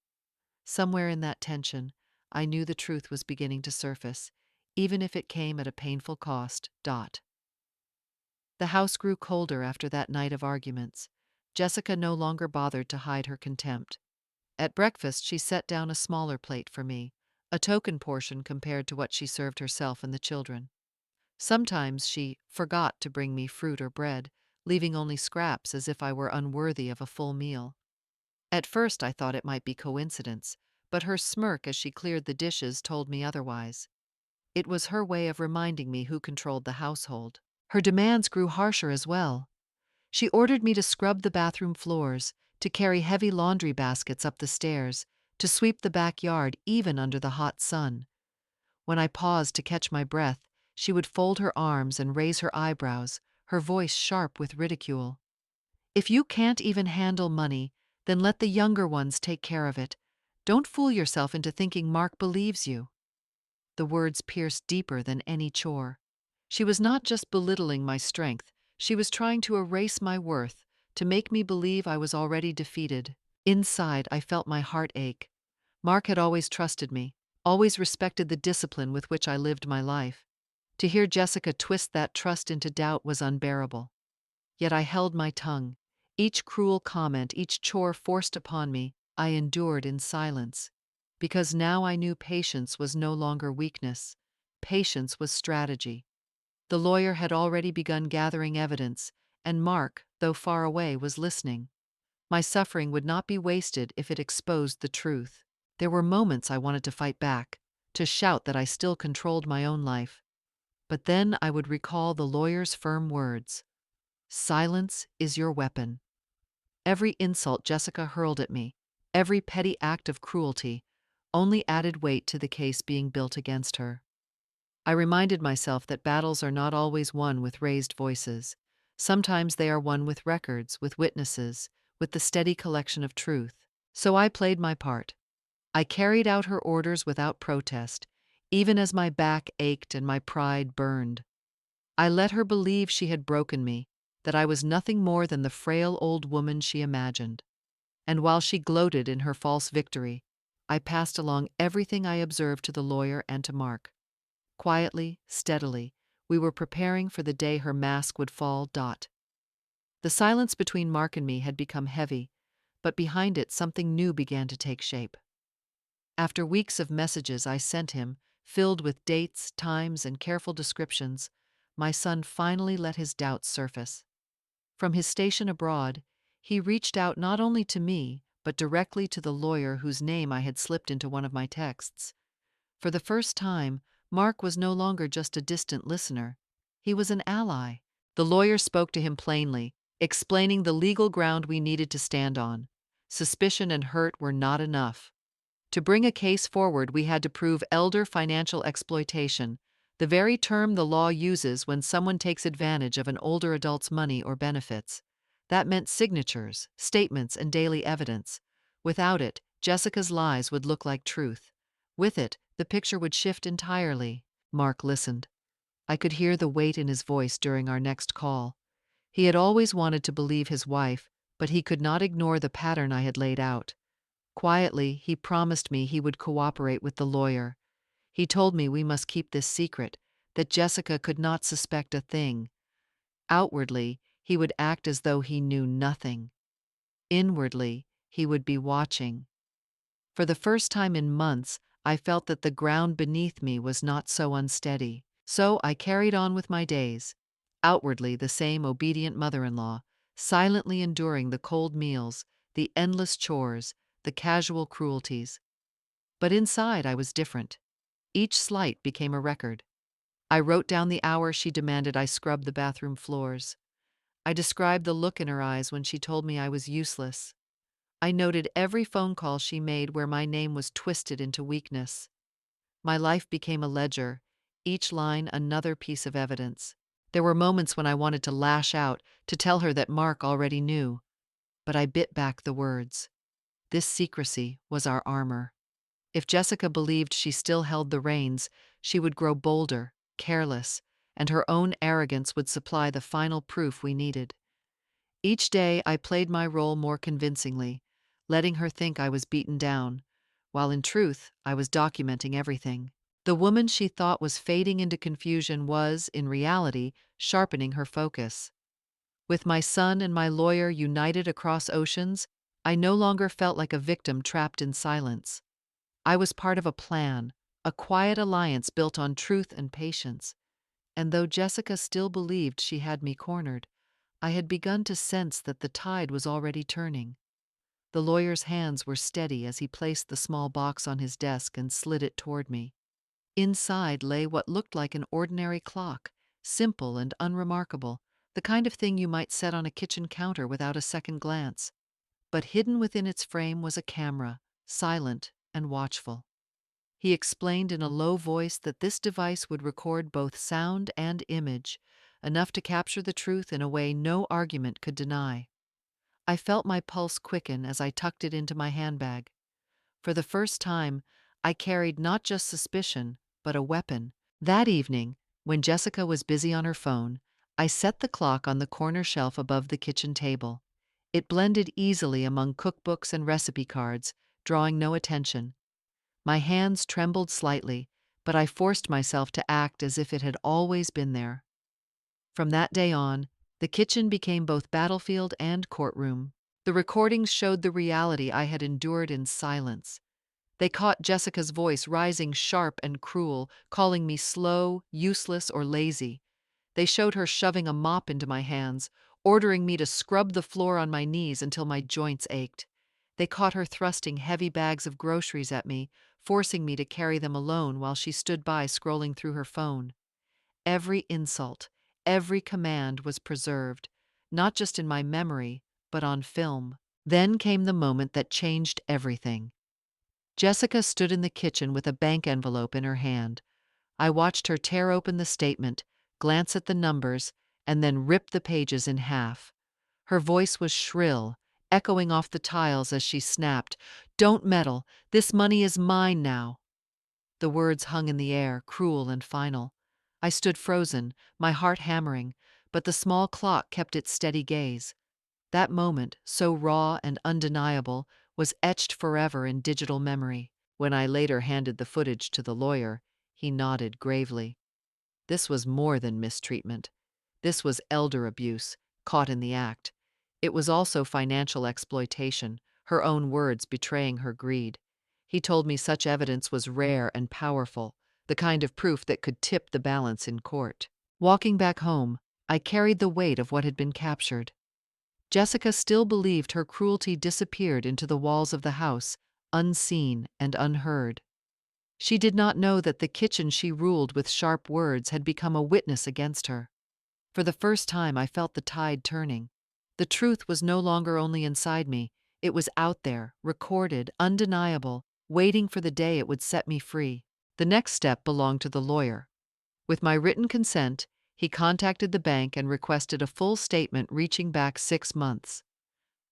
Somewhere in that tension, I knew the truth was beginning to surface, even if it came at a painful cost. The house grew colder after that night of arguments. Jessica no longer bothered to hide her contempt. At breakfast, she set down a smaller plate for me, a token portion compared to what she served herself and the children. Sometimes she forgot to bring me fruit or bread, leaving only scraps as if I were unworthy of a full meal. At first I thought it might be coincidence, but her smirk as she cleared the dishes told me otherwise. It was her way of reminding me who controlled the household. Her demands grew harsher as well. She ordered me to scrub the bathroom floors, to carry heavy laundry baskets up the stairs, to sweep the backyard even under the hot sun. When I paused to catch my breath, she would fold her arms and raise her eyebrows, her voice sharp with ridicule. If you can't even handle money, then let the younger ones take care of it. Don't fool yourself into thinking Mark believes you. The words pierced deeper than any chore. She was not just belittling my strength, she was trying to erase my worth, to make me believe I was already defeated. Inside, I felt my heart ache. Mark had always trusted me, always respected the discipline with which I lived my life. To hear Jessica twist that trust into doubt was unbearable. Yet I held my tongue. Each cruel comment, each chore forced upon me, I endured in silence. Because now I knew patience was no longer weakness. Patience was strategy. The lawyer had already begun gathering evidence, and Mark, though far away, was listening. My suffering would not be wasted if it exposed the truth. There were moments I wanted to fight back, to shout that I still controlled my own life. But then I would recall the lawyer's firm words. Silence is your weapon. Every insult Jessica hurled at me, every petty act of cruelty, only added weight to the case being built against her. I reminded myself that battles are not always won with raised voices. Sometimes they are won with records, with witnesses, with the steady collection of truth. So I played my part. I carried out her orders without protest, even as my back ached and my pride burned. I let her believe she had broken me, that I was nothing more than the frail old woman she imagined. And while she gloated in her false victory, I passed along everything I observed to the lawyer and to Mark. Quietly, steadily, we were preparing for the day her mask would fall. The silence between Mark and me had become heavy, but behind it something new began to take shape. After weeks of messages I sent him, filled with dates, times, and careful descriptions, my son finally let his doubts surface. From his station abroad, he reached out not only to me, but directly to the lawyer whose name I had slipped into one of my texts. For the first time, Mark was no longer just a distant listener. He was an ally. The lawyer spoke to him plainly, explaining the legal ground we needed to stand on. Suspicion and hurt were not enough. To bring a case forward, we had to prove elder financial exploitation, the very term the law uses when someone takes advantage of an older adult's money or benefits. That meant signatures, statements, and daily evidence. Without it, Jessica's lies would look like truth. With it, the picture would shift entirely. Mark listened. I could hear the weight in his voice during our next call. He had always wanted to believe his wife, but he could not ignore the pattern I had laid out. Quietly, he promised me he would cooperate with the lawyer. He told me we must keep this secret, that Jessica could not suspect a thing. Outwardly, he would act as though he knew nothing. Inwardly, he would be watching. For the first time in months, I felt that the ground beneath me was not so unsteady. So I carried on with my days, outwardly the same obedient mother-in-law, silently enduring the cold meals, the endless chores, the casual cruelties. But inside I was different. Each slight became a record. I wrote down the hour she demanded I scrub the bathroom floors. I described the look in her eyes when she told me I was useless. I noted every phone call she made where my name was twisted into weakness. My life became a ledger, each line another piece of evidence. There were moments when I wanted to lash out, to tell her that Mark already knew. But I bit back the words. This secrecy was our armor. If Jessica believed she still held the reins, she would grow bolder, careless, and her own arrogance would supply the final proof we needed. Each day I played my role more convincingly, letting her think I was beaten down, while in truth I was documenting everything. The woman she thought was fading into confusion was, in reality, sharpening her focus. With my son and my lawyer united across oceans, I no longer felt like a victim trapped in silence. I was part of a plan, a quiet alliance built on truth and patience. And though Jessica still believed she had me cornered, I had begun to sense that the tide was already turning. The lawyer's hands were steady as he placed the small box on his desk and slid it toward me. Inside lay what looked like an ordinary clock, simple and unremarkable, the kind of thing you might set on a kitchen counter without a second glance. But hidden within its frame was a camera, silent and watchful. He explained in a low voice that this device would record both sound and image, enough to capture the truth in a way no argument could deny. I felt my pulse quicken as I tucked it into my handbag. For the first time, I carried not just suspicion, but a weapon. That evening, when Jessica was busy on her phone, I set the clock on the corner shelf above the kitchen table. It blended easily among cookbooks and recipe cards, drawing no attention. My hands trembled slightly, but I forced myself to act as if it had always been there. From that day on, the kitchen became both battlefield and courtroom. The recordings showed the reality I had endured in silence. They caught Jessica's voice rising sharp and cruel, calling me slow, useless, or lazy. They showed her shoving a mop into my hands, ordering me to scrub the floor on my knees until my joints ached. They caught her thrusting heavy bags of groceries at me, forcing me to carry them alone while she stood by scrolling through her phone. Every insult, every command was preserved, not just in my memory, but on film. Then came the moment that changed everything. Jessica stood in the kitchen with a bank envelope in her hand. I watched her tear open the statement, glance at the numbers, and then rip the pages in half. Her voice was shrill, echoing off the tiles as she snapped, "Don't meddle, this money is mine now." The words hung in the air, cruel and final. I stood frozen, my heart hammering, but the small clock kept its steady gaze. That moment, so raw and undeniable, was etched forever in digital memory. When I later handed the footage to the lawyer, he nodded gravely. This was more than mistreatment. This was elder abuse, caught in the act. It was also financial exploitation, her own words betraying her greed. He told me such evidence was rare and powerful, the kind of proof that could tip the balance in court. Walking back home, I carried the weight of what had been captured. Jessica still believed her cruelty disappeared into the walls of the house, unseen and unheard. She did not know that the kitchen she ruled with sharp words had become a witness against her. For the first time, I felt the tide turning. The truth was no longer only inside me, it was out there, recorded, undeniable, waiting for the day it would set me free. The next step belonged to the lawyer. With my written consent, he contacted the bank and requested a full statement reaching back 6 months.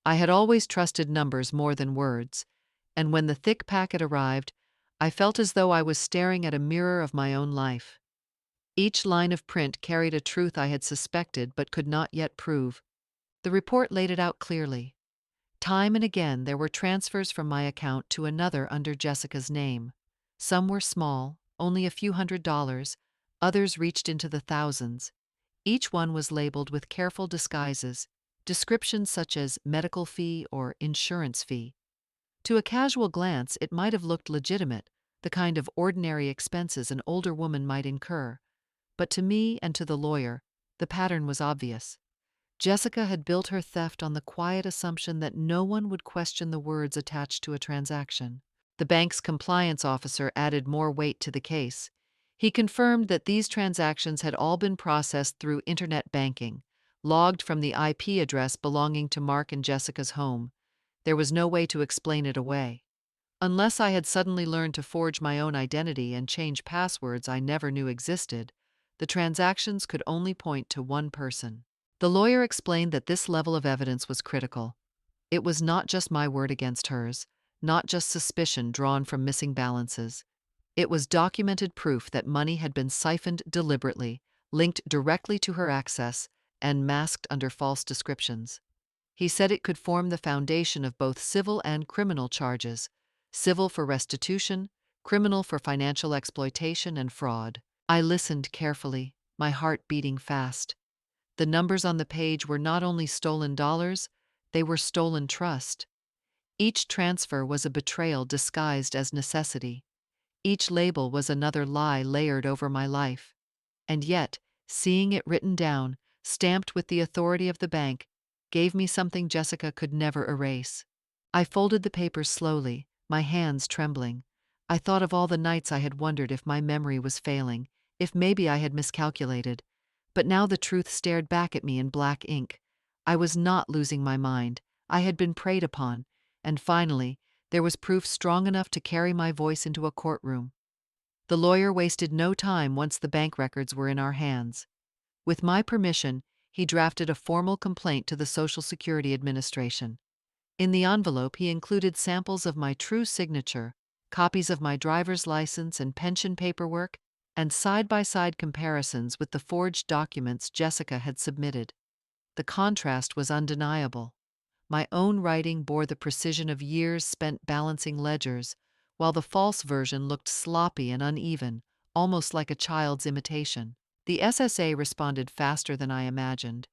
I had always trusted numbers more than words, and when the thick packet arrived, I felt as though I was staring at a mirror of my own life. Each line of print carried a truth I had suspected but could not yet prove. The report laid it out clearly. Time and again there were transfers from my account to another under Jessica's name. Some were small, only a few $100s, others reached into the thousands. Each one was labeled with careful disguises, descriptions such as medical fee or insurance fee. To a casual glance, it might have looked legitimate, the kind of ordinary expenses an older woman might incur. But to me and to the lawyer, the pattern was obvious. Jessica had built her theft on the quiet assumption that no one would question the words attached to a transaction. The bank's compliance officer added more weight to the case. He confirmed that these transactions had all been processed through internet banking, logged from the IP address belonging to Mark and Jessica's home. There was no way to explain it away. Unless I had suddenly learned to forge my own identity and change passwords I never knew existed, the transactions could only point to one person. The lawyer explained that this level of evidence was critical. It was not just my word against hers, not just suspicion drawn from missing balances. It was documented proof that money had been siphoned deliberately, linked directly to her access, and masked under false descriptions. He said it could form the foundation of both civil and criminal charges, civil for restitution, criminal for financial exploitation and fraud. I listened carefully, my heart beating fast. The numbers on the page were not only stolen dollars, they were stolen trust. Each transfer was a betrayal disguised as necessity. Each label was another lie layered over my life. And yet, seeing it written down, stamped with the authority of the bank, gave me something Jessica could never erase. I folded the papers slowly, my hands trembling. I thought of all the nights I had wondered if my memory was failing, if maybe I had miscalculated. But now the truth stared back at me in black ink. I was not losing my mind. I had been preyed upon, and finally, there was proof strong enough to carry my voice into a courtroom. The lawyer wasted no time once the bank records were in our hands. With my permission, he drafted a formal complaint to the Social Security Administration. In the envelope, he included samples of my true signature, copies of my driver's license and pension paperwork, and side-by-side comparisons with the forged documents Jessica had submitted. The contrast was undeniable. My own writing bore the precision of years spent balancing ledgers, while the false version looked sloppy and uneven, almost like a child's imitation. The SSA responded faster than I imagined.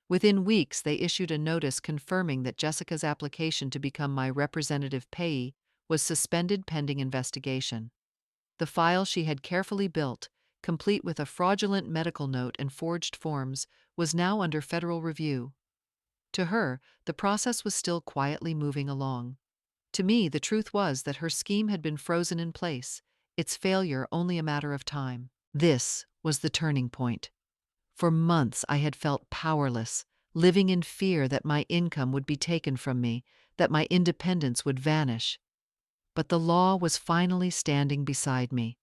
Within weeks, they issued a notice confirming that Jessica's application to become my representative payee was suspended pending investigation. The file she had carefully built, complete with a fraudulent medical note and forged forms, was now under federal review. To her, the process was still quietly moving along. To me, the truth was that her scheme had been frozen in place, its failure only a matter of time. This was the turning point. For months I had felt powerless, living in fear that my income would be taken from me, that my independence would vanish. But the law was finally standing beside me.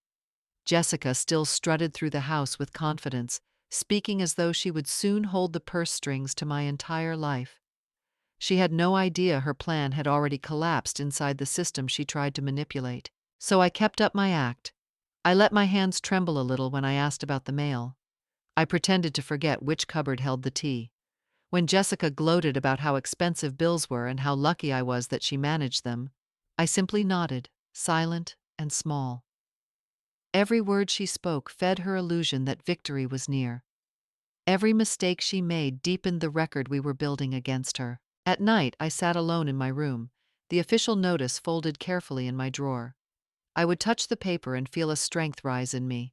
Jessica still strutted through the house with confidence, speaking as though she would soon hold the purse strings to my entire life. She had no idea her plan had already collapsed inside the system she tried to manipulate. So I kept up my act. I let my hands tremble a little when I asked about the mail. I pretended to forget which cupboard held the tea. When Jessica gloated about how expensive bills were and how lucky I was that she managed them, I simply nodded, silent and small. Every word she spoke fed her illusion that victory was near. Every mistake she made deepened the record we were building against her. At night, I sat alone in my room, the official notice folded carefully in my drawer. I would touch the paper and feel a strength rise in me.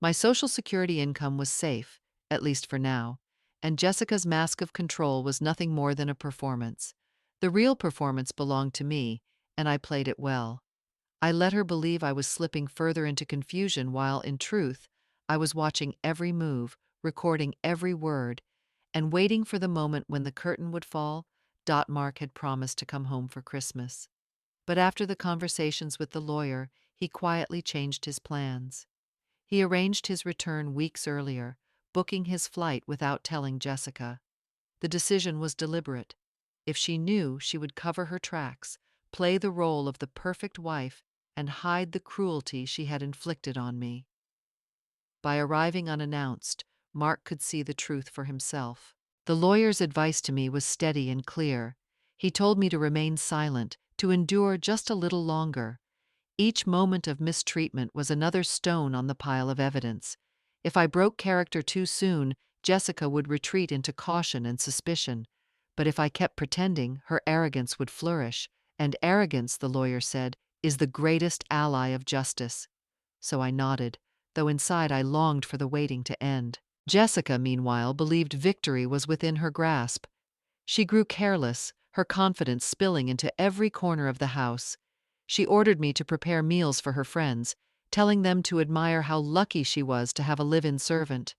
My Social Security income was safe, at least for now, and Jessica's mask of control was nothing more than a performance. The real performance belonged to me, and I played it well. I let her believe I was slipping further into confusion while, in truth, I was watching every move, recording every word, and waiting for the moment when the curtain would fall. Mark had promised to come home for Christmas. But after the conversations with the lawyer, he quietly changed his plans. He arranged his return weeks earlier, booking his flight without telling Jessica. The decision was deliberate. If she knew, she would cover her tracks, play the role of the perfect wife, and hide the cruelty she had inflicted on me. By arriving unannounced, Mark could see the truth for himself. The lawyer's advice to me was steady and clear. He told me to remain silent, to endure just a little longer. Each moment of mistreatment was another stone on the pile of evidence. If I broke character too soon, Jessica would retreat into caution and suspicion. But if I kept pretending, her arrogance would flourish. And arrogance, the lawyer said, is the greatest ally of justice. So I nodded, though inside I longed for the waiting to end. Jessica, meanwhile, believed victory was within her grasp. She grew careless, her confidence spilling into every corner of the house. She ordered me to prepare meals for her friends, telling them to admire how lucky she was to have a live-in servant.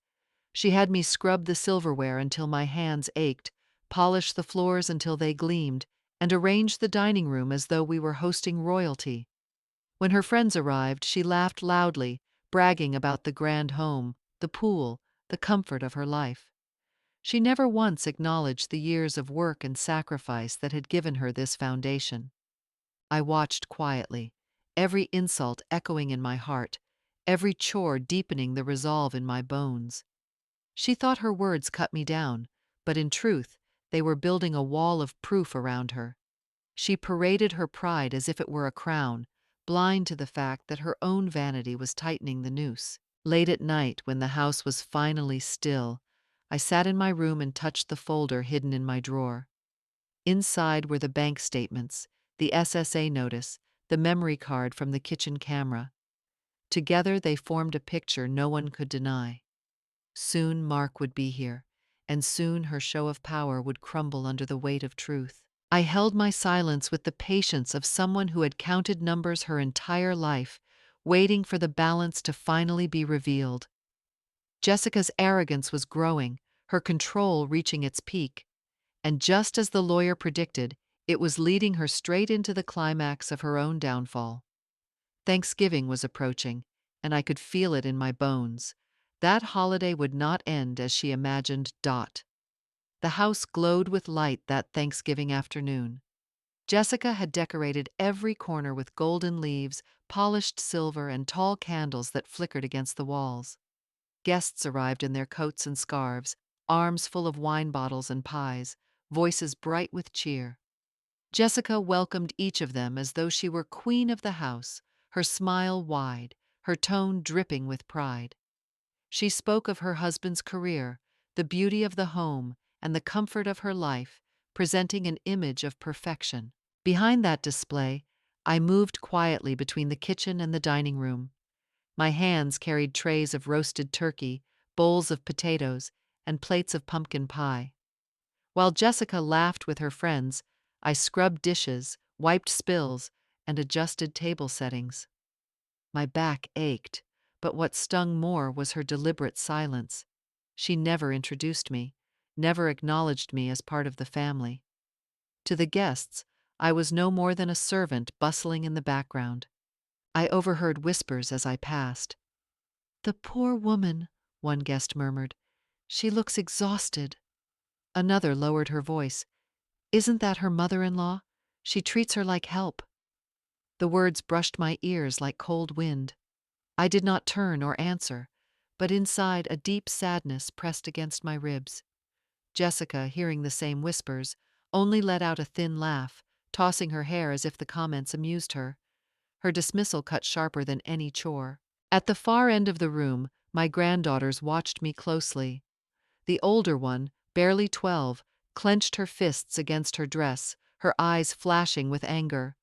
She had me scrub the silverware until my hands ached, polish the floors until they gleamed, and arrange the dining room as though we were hosting royalty. When her friends arrived, she laughed loudly, bragging about the grand home, the pool, the comfort of her life. She never once acknowledged the years of work and sacrifice that had given her this foundation. I watched quietly, every insult echoing in my heart, every chore deepening the resolve in my bones. She thought her words cut me down, but in truth, they were building a wall of proof around her. She paraded her pride as if it were a crown, blind to the fact that her own vanity was tightening the noose. Late at night, when the house was finally still, I sat in my room and touched the folder hidden in my drawer. Inside were the bank statements, the SSA notice, the memory card from the kitchen camera. Together they formed a picture no one could deny. Soon Mark would be here, and soon her show of power would crumble under the weight of truth. I held my silence with the patience of someone who had counted numbers her entire life, waiting for the balance to finally be revealed. Jessica's arrogance was growing, her control reaching its peak, and just as the lawyer predicted, it was leading her straight into the climax of her own downfall. Thanksgiving was approaching, and I could feel it in my bones. That holiday would not end as she imagined. The house glowed with light that Thanksgiving afternoon. Jessica had decorated every corner with golden leaves, polished silver, and tall candles that flickered against the walls. Guests arrived in their coats and scarves, arms full of wine bottles and pies, voices bright with cheer. Jessica welcomed each of them as though she were queen of the house, her smile wide, her tone dripping with pride. She spoke of her husband's career, the beauty of the home, and the comfort of her life, presenting an image of perfection. Behind that display, I moved quietly between the kitchen and the dining room. My hands carried trays of roasted turkey, bowls of potatoes, and plates of pumpkin pie. While Jessica laughed with her friends, I scrubbed dishes, wiped spills, and adjusted table settings. My back ached, but what stung more was her deliberate silence. She never introduced me, never acknowledged me as part of the family. To the guests, I was no more than a servant bustling in the background. I overheard whispers as I passed. "The poor woman," one guest murmured. "She looks exhausted." Another lowered her voice. "Isn't that her mother-in-law? She treats her like help." The words brushed my ears like cold wind. I did not turn or answer, but inside a deep sadness pressed against my ribs. Jessica, hearing the same whispers, only let out a thin laugh, tossing her hair as if the comments amused her. Her dismissal cut sharper than any chore. At the far end of the room, my granddaughters watched me closely. The older one, barely 12, clenched her fists against her dress, her eyes flashing with anger.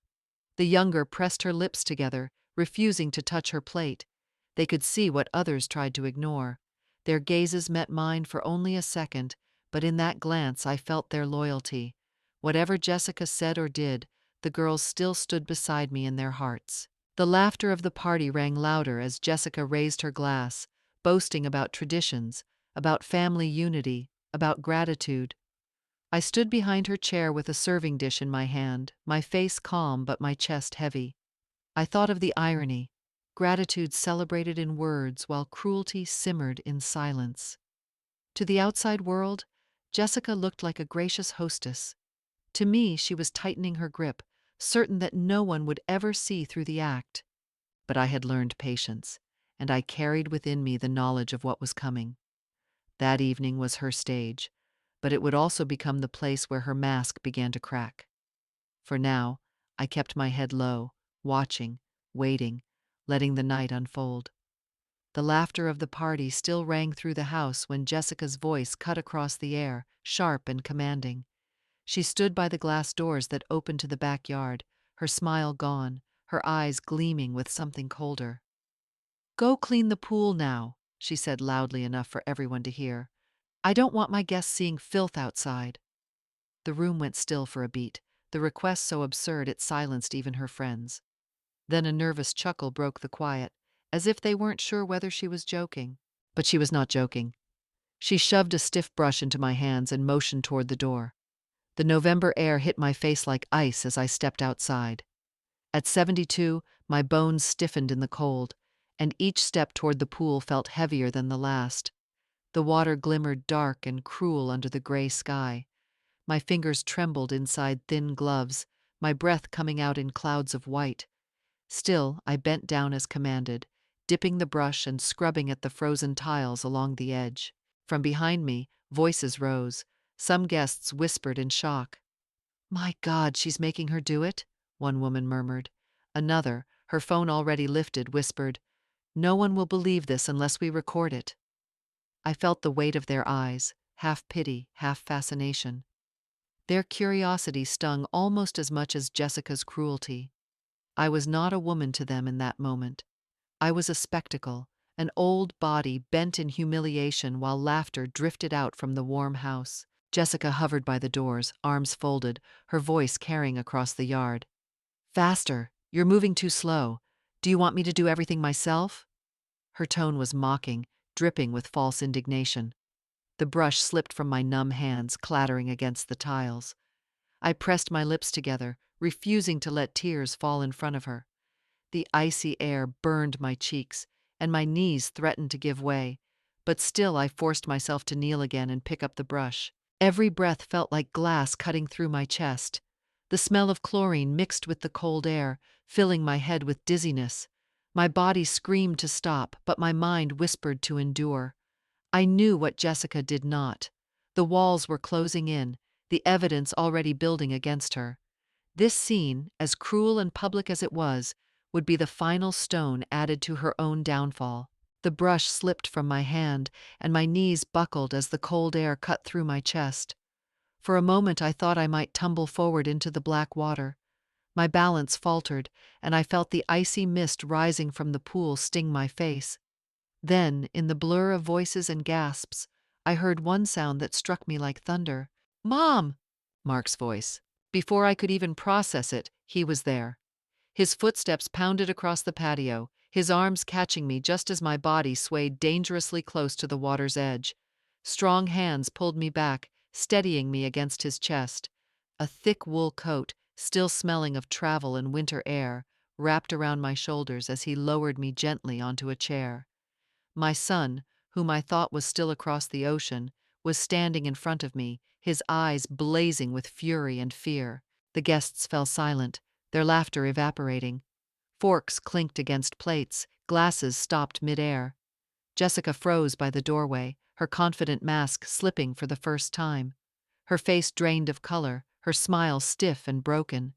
The younger pressed her lips together, refusing to touch her plate. They could see what others tried to ignore. Their gazes met mine for only a second, but in that glance I felt their loyalty. Whatever Jessica said or did, the girls still stood beside me in their hearts. The laughter of the party rang louder as Jessica raised her glass, boasting about traditions, about family unity, about gratitude. I stood behind her chair with a serving dish in my hand, my face calm but my chest heavy. I thought of the irony. Gratitude celebrated in words while cruelty simmered in silence. To the outside world, Jessica looked like a gracious hostess. To me, she was tightening her grip, certain that no one would ever see through the act. But I had learned patience, and I carried within me the knowledge of what was coming. That evening was her stage, but it would also become the place where her mask began to crack. For now, I kept my head low, watching, waiting, letting the night unfold. The laughter of the party still rang through the house when Jessica's voice cut across the air, sharp and commanding. She stood by the glass doors that opened to the backyard, her smile gone, her eyes gleaming with something colder. "Go clean the pool now," she said loudly enough for everyone to hear. "I don't want my guests seeing filth outside." The room went still for a beat, the request so absurd it silenced even her friends. Then a nervous chuckle broke the quiet, as if they weren't sure whether she was joking. But she was not joking. She shoved a stiff brush into my hands and motioned toward the door. The November air hit my face like ice as I stepped outside. At 72, my bones stiffened in the cold, and each step toward the pool felt heavier than the last. The water glimmered dark and cruel under the gray sky. My fingers trembled inside thin gloves, my breath coming out in clouds of white. Still, I bent down as commanded, dipping the brush and scrubbing at the frozen tiles along the edge. From behind me, voices rose. Some guests whispered in shock. "My God, she's making her do it?" one woman murmured. Another, her phone already lifted, whispered, "No one will believe this unless we record it." I felt the weight of their eyes, half pity, half fascination. Their curiosity stung almost as much as Jessica's cruelty. I was not a woman to them in that moment. I was a spectacle, an old body bent in humiliation while laughter drifted out from the warm house. Jessica hovered by the doors, arms folded, her voice carrying across the yard. "Faster! You're moving too slow. Do you want me to do everything myself?" Her tone was mocking, dripping with false indignation. The brush slipped from my numb hands, clattering against the tiles. I pressed my lips together, refusing to let tears fall in front of her. The icy air burned my cheeks, and my knees threatened to give way, but still I forced myself to kneel again and pick up the brush. Every breath felt like glass cutting through my chest. The smell of chlorine mixed with the cold air, filling my head with dizziness. My body screamed to stop, but my mind whispered to endure. I knew what Jessica did not. The walls were closing in, the evidence already building against her. This scene, as cruel and public as it was, would be the final stone added to her own downfall. The brush slipped from my hand, and my knees buckled as the cold air cut through my chest. For a moment I thought I might tumble forward into the black water. My balance faltered, and I felt the icy mist rising from the pool sting my face. Then, in the blur of voices and gasps, I heard one sound that struck me like thunder. "Mom!" Mark's voice. Before I could even process it, he was there. His footsteps pounded across the patio, his arms catching me just as my body swayed dangerously close to the water's edge. Strong hands pulled me back, steadying me against his chest. A thick wool coat, still smelling of travel and winter air, wrapped around my shoulders as he lowered me gently onto a chair. My son, whom I thought was still across the ocean, was standing in front of me, his eyes blazing with fury and fear. The guests fell silent, their laughter evaporating. Forks clinked against plates, glasses stopped midair. Jessica froze by the doorway, her confident mask slipping for the first time. Her face drained of color, her smile stiff and broken.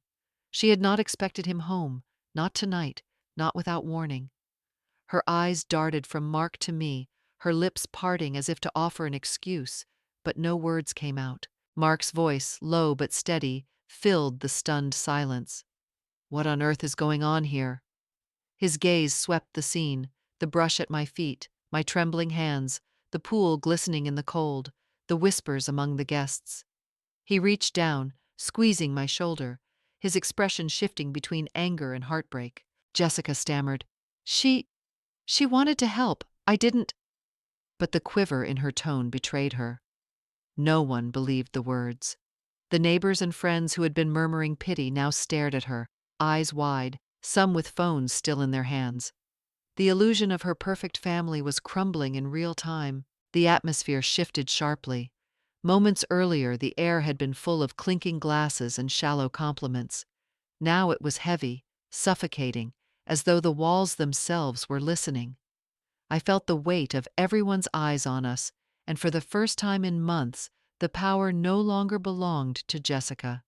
She had not expected him home, not tonight, not without warning. Her eyes darted from Mark to me, her lips parting as if to offer an excuse, but no words came out. Mark's voice, low but steady, filled the stunned silence. "What on earth is going on here?" His gaze swept the scene, the brush at my feet, my trembling hands, the pool glistening in the cold, the whispers among the guests. He reached down, squeezing my shoulder, his expression shifting between anger and heartbreak. Jessica stammered, She wanted to help. I didn't." But the quiver in her tone betrayed her. No one believed the words. The neighbors and friends who had been murmuring pity now stared at her, eyes wide, some with phones still in their hands. The illusion of her perfect family was crumbling in real time. The atmosphere shifted sharply. Moments earlier, the air had been full of clinking glasses and shallow compliments. Now it was heavy, suffocating, as though the walls themselves were listening. I felt the weight of everyone's eyes on us, and for the first time in months, the power no longer belonged to Jessica.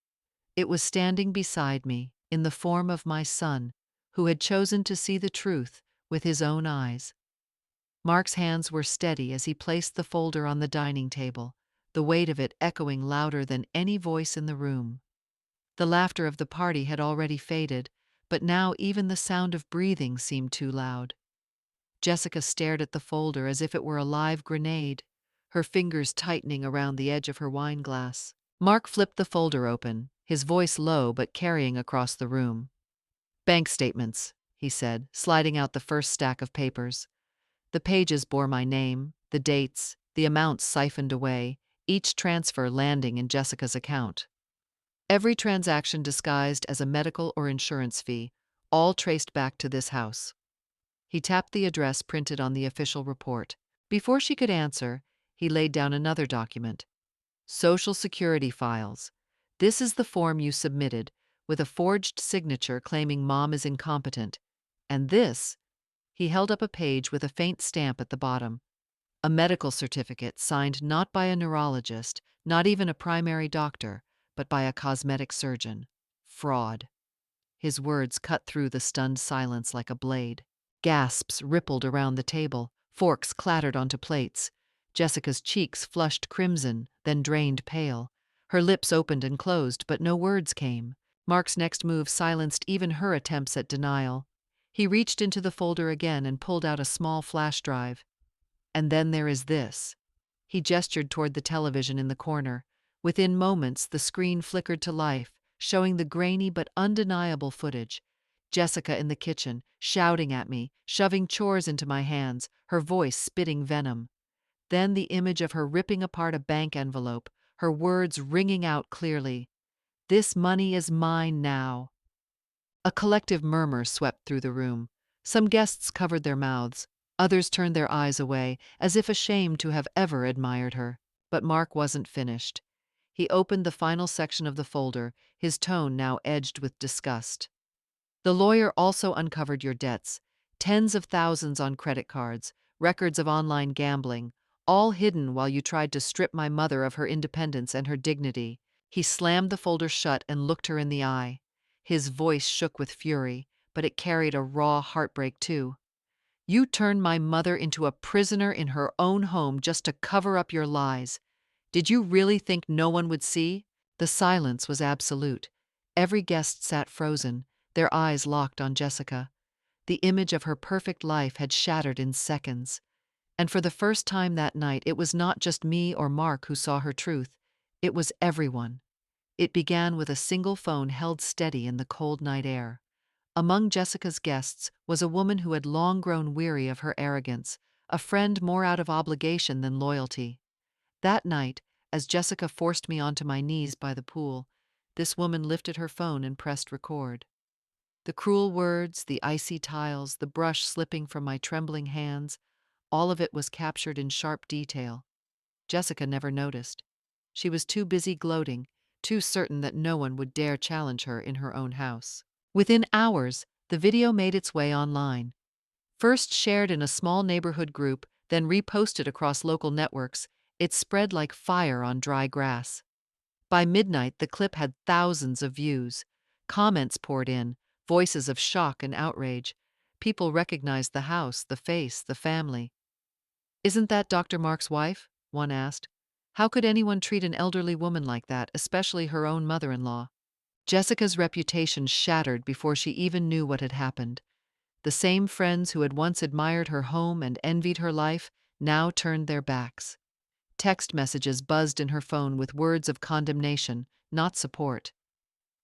It was standing beside me, in the form of my son, who had chosen to see the truth with his own eyes. Mark's hands were steady as he placed the folder on the dining table, the weight of it echoing louder than any voice in the room. The laughter of the party had already faded, but now even the sound of breathing seemed too loud. Jessica stared at the folder as if it were a live grenade, her fingers tightening around the edge of her wine glass. Mark flipped the folder open, his voice low but carrying across the room. "Bank statements," he said, sliding out the first stack of papers. The pages bore my name, the dates, the amounts siphoned away, each transfer landing in Jessica's account. Every transaction disguised as a medical or insurance fee, all traced back to this house. He tapped the address printed on the official report. Before she could answer, he laid down another document. "Social Security files. This is the form you submitted, with a forged signature claiming Mom is incompetent. And this," he held up a page with a faint stamp at the bottom. "A medical certificate signed not by a neurologist, not even a primary doctor, but by a cosmetic surgeon. Fraud." His words cut through the stunned silence like a blade. Gasps rippled around the table, forks clattered onto plates. Jessica's cheeks flushed crimson, then drained pale. Her lips opened and closed, but no words came. Mark's next move silenced even her attempts at denial. He reached into the folder again and pulled out a small flash drive. "And then there is this." He gestured toward the television in the corner. Within moments, the screen flickered to life, showing the grainy but undeniable footage. Jessica in the kitchen, shouting at me, shoving chores into my hands, her voice spitting venom. Then the image of her ripping apart a bank envelope, her words ringing out clearly. "This money is mine now." A collective murmur swept through the room. Some guests covered their mouths. Others turned their eyes away, as if ashamed to have ever admired her. But Mark wasn't finished. He opened the final section of the folder, his tone now edged with disgust. "The lawyer also uncovered your debts, tens of thousands on credit cards, records of online gambling, all hidden while you tried to strip my mother of her independence and her dignity." He slammed the folder shut and looked her in the eye. His voice shook with fury, but it carried a raw heartbreak too. "You turned my mother into a prisoner in her own home just to cover up your lies. Did you really think no one would see?" The silence was absolute. Every guest sat frozen, their eyes locked on Jessica. The image of her perfect life had shattered in seconds. And for the first time that night, it was not just me or Mark who saw her truth. It was everyone. It began with a single phone held steady in the cold night air. Among Jessica's guests was a woman who had long grown weary of her arrogance, a friend more out of obligation than loyalty. That night, as Jessica forced me onto my knees by the pool, this woman lifted her phone and pressed record. The cruel words, the icy tiles, the brush slipping from my trembling hands, all of it was captured in sharp detail. Jessica never noticed. She was too busy gloating, too certain that no one would dare challenge her in her own house. Within hours, the video made its way online. First shared in a small neighborhood group, then reposted across local networks, it spread like fire on dry grass. By midnight, the clip had thousands of views. Comments poured in, voices of shock and outrage. People recognized the house, the face, the family. "Isn't that Dr. Mark's wife?" one asked. "How could anyone treat an elderly woman like that, especially her own mother-in-law?" Jessica's reputation shattered before she even knew what had happened. The same friends who had once admired her home and envied her life now turned their backs. Text messages buzzed in her phone with words of condemnation, not support.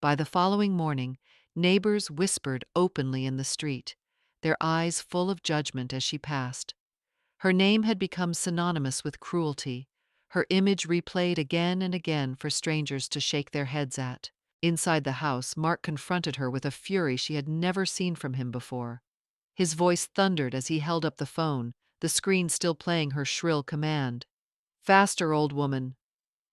By the following morning, neighbors whispered openly in the street, their eyes full of judgment as she passed. Her name had become synonymous with cruelty, her image replayed again and again for strangers to shake their heads at. Inside the house, Mark confronted her with a fury she had never seen from him before. His voice thundered as he held up the phone, the screen still playing her shrill command. "Faster, old woman."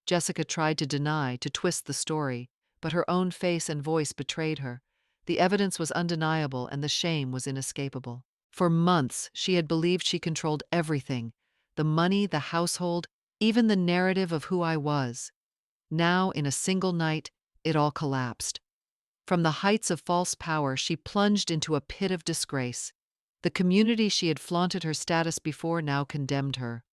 Jessica tried to deny, to twist the story, but her own face and voice betrayed her. The evidence was undeniable and the shame was inescapable. For months, she had believed she controlled everything, the money, the household, even the narrative of who I was. Now, in a single night, it all collapsed. From the heights of false power, she plunged into a pit of disgrace. The community she had flaunted her status before now condemned her.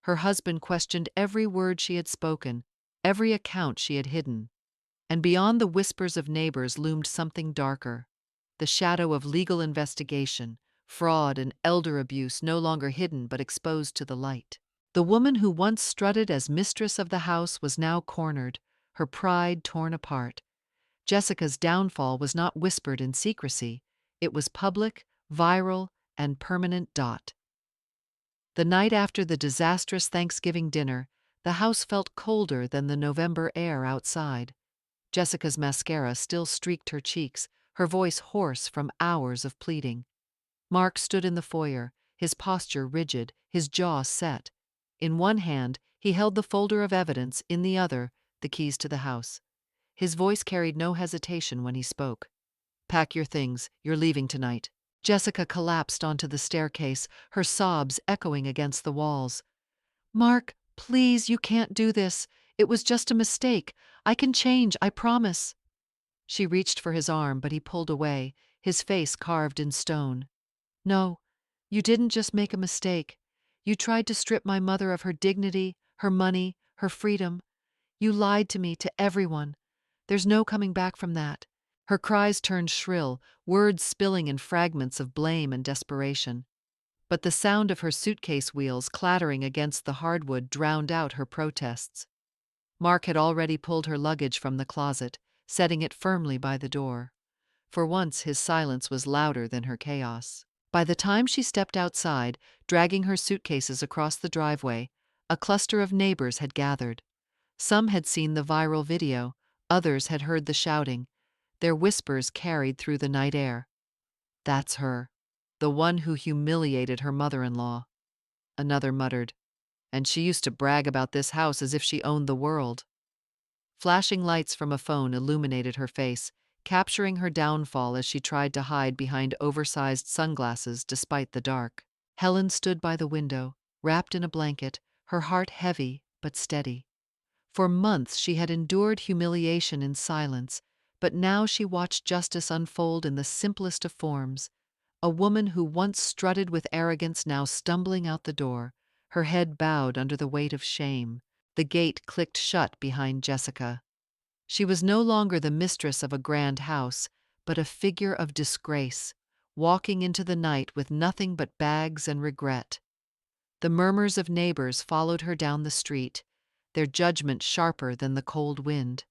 Her husband questioned every word she had spoken, every account she had hidden. And beyond the whispers of neighbors loomed something darker, the shadow of legal investigation, fraud and elder abuse no longer hidden but exposed to the light. The woman who once strutted as mistress of the house was now cornered, her pride torn apart. Jessica's downfall was not whispered in secrecy. It was public, viral, and permanent. The night after the disastrous Thanksgiving dinner, the house felt colder than the November air outside. Jessica's mascara still streaked her cheeks, her voice hoarse from hours of pleading. Mark stood in the foyer, his posture rigid, his jaw set. In one hand, he held the folder of evidence, in the other, the keys to the house. His voice carried no hesitation when he spoke. "Pack your things, you're leaving tonight." Jessica collapsed onto the staircase, her sobs echoing against the walls. "Mark, please, you can't do this. It was just a mistake. I can change, I promise." She reached for his arm, but he pulled away, his face carved in stone. "No, you didn't just make a mistake. You tried to strip my mother of her dignity, her money, her freedom. You lied to me, to everyone. There's no coming back from that." Her cries turned shrill, words spilling in fragments of blame and desperation. But the sound of her suitcase wheels clattering against the hardwood drowned out her protests. Mark had already pulled her luggage from the closet, setting it firmly by the door. For once, his silence was louder than her chaos. By the time she stepped outside, dragging her suitcases across the driveway, a cluster of neighbors had gathered. Some had seen the viral video, others had heard the shouting. Their whispers carried through the night air. "That's her. The one who humiliated her mother-in-law." Another muttered. "And she used to brag about this house as if she owned the world." Flashing lights from a phone illuminated her face, capturing her downfall as she tried to hide behind oversized sunglasses despite the dark. Helen stood by the window, wrapped in a blanket, her heart heavy but steady. For months she had endured humiliation in silence, but now she watched justice unfold in the simplest of forms. A woman who once strutted with arrogance now stumbling out the door, her head bowed under the weight of shame. The gate clicked shut behind Jessica. She was no longer the mistress of a grand house, but a figure of disgrace, walking into the night with nothing but bags and regret. The murmurs of neighbors followed her down the street, their judgment sharper than the cold wind.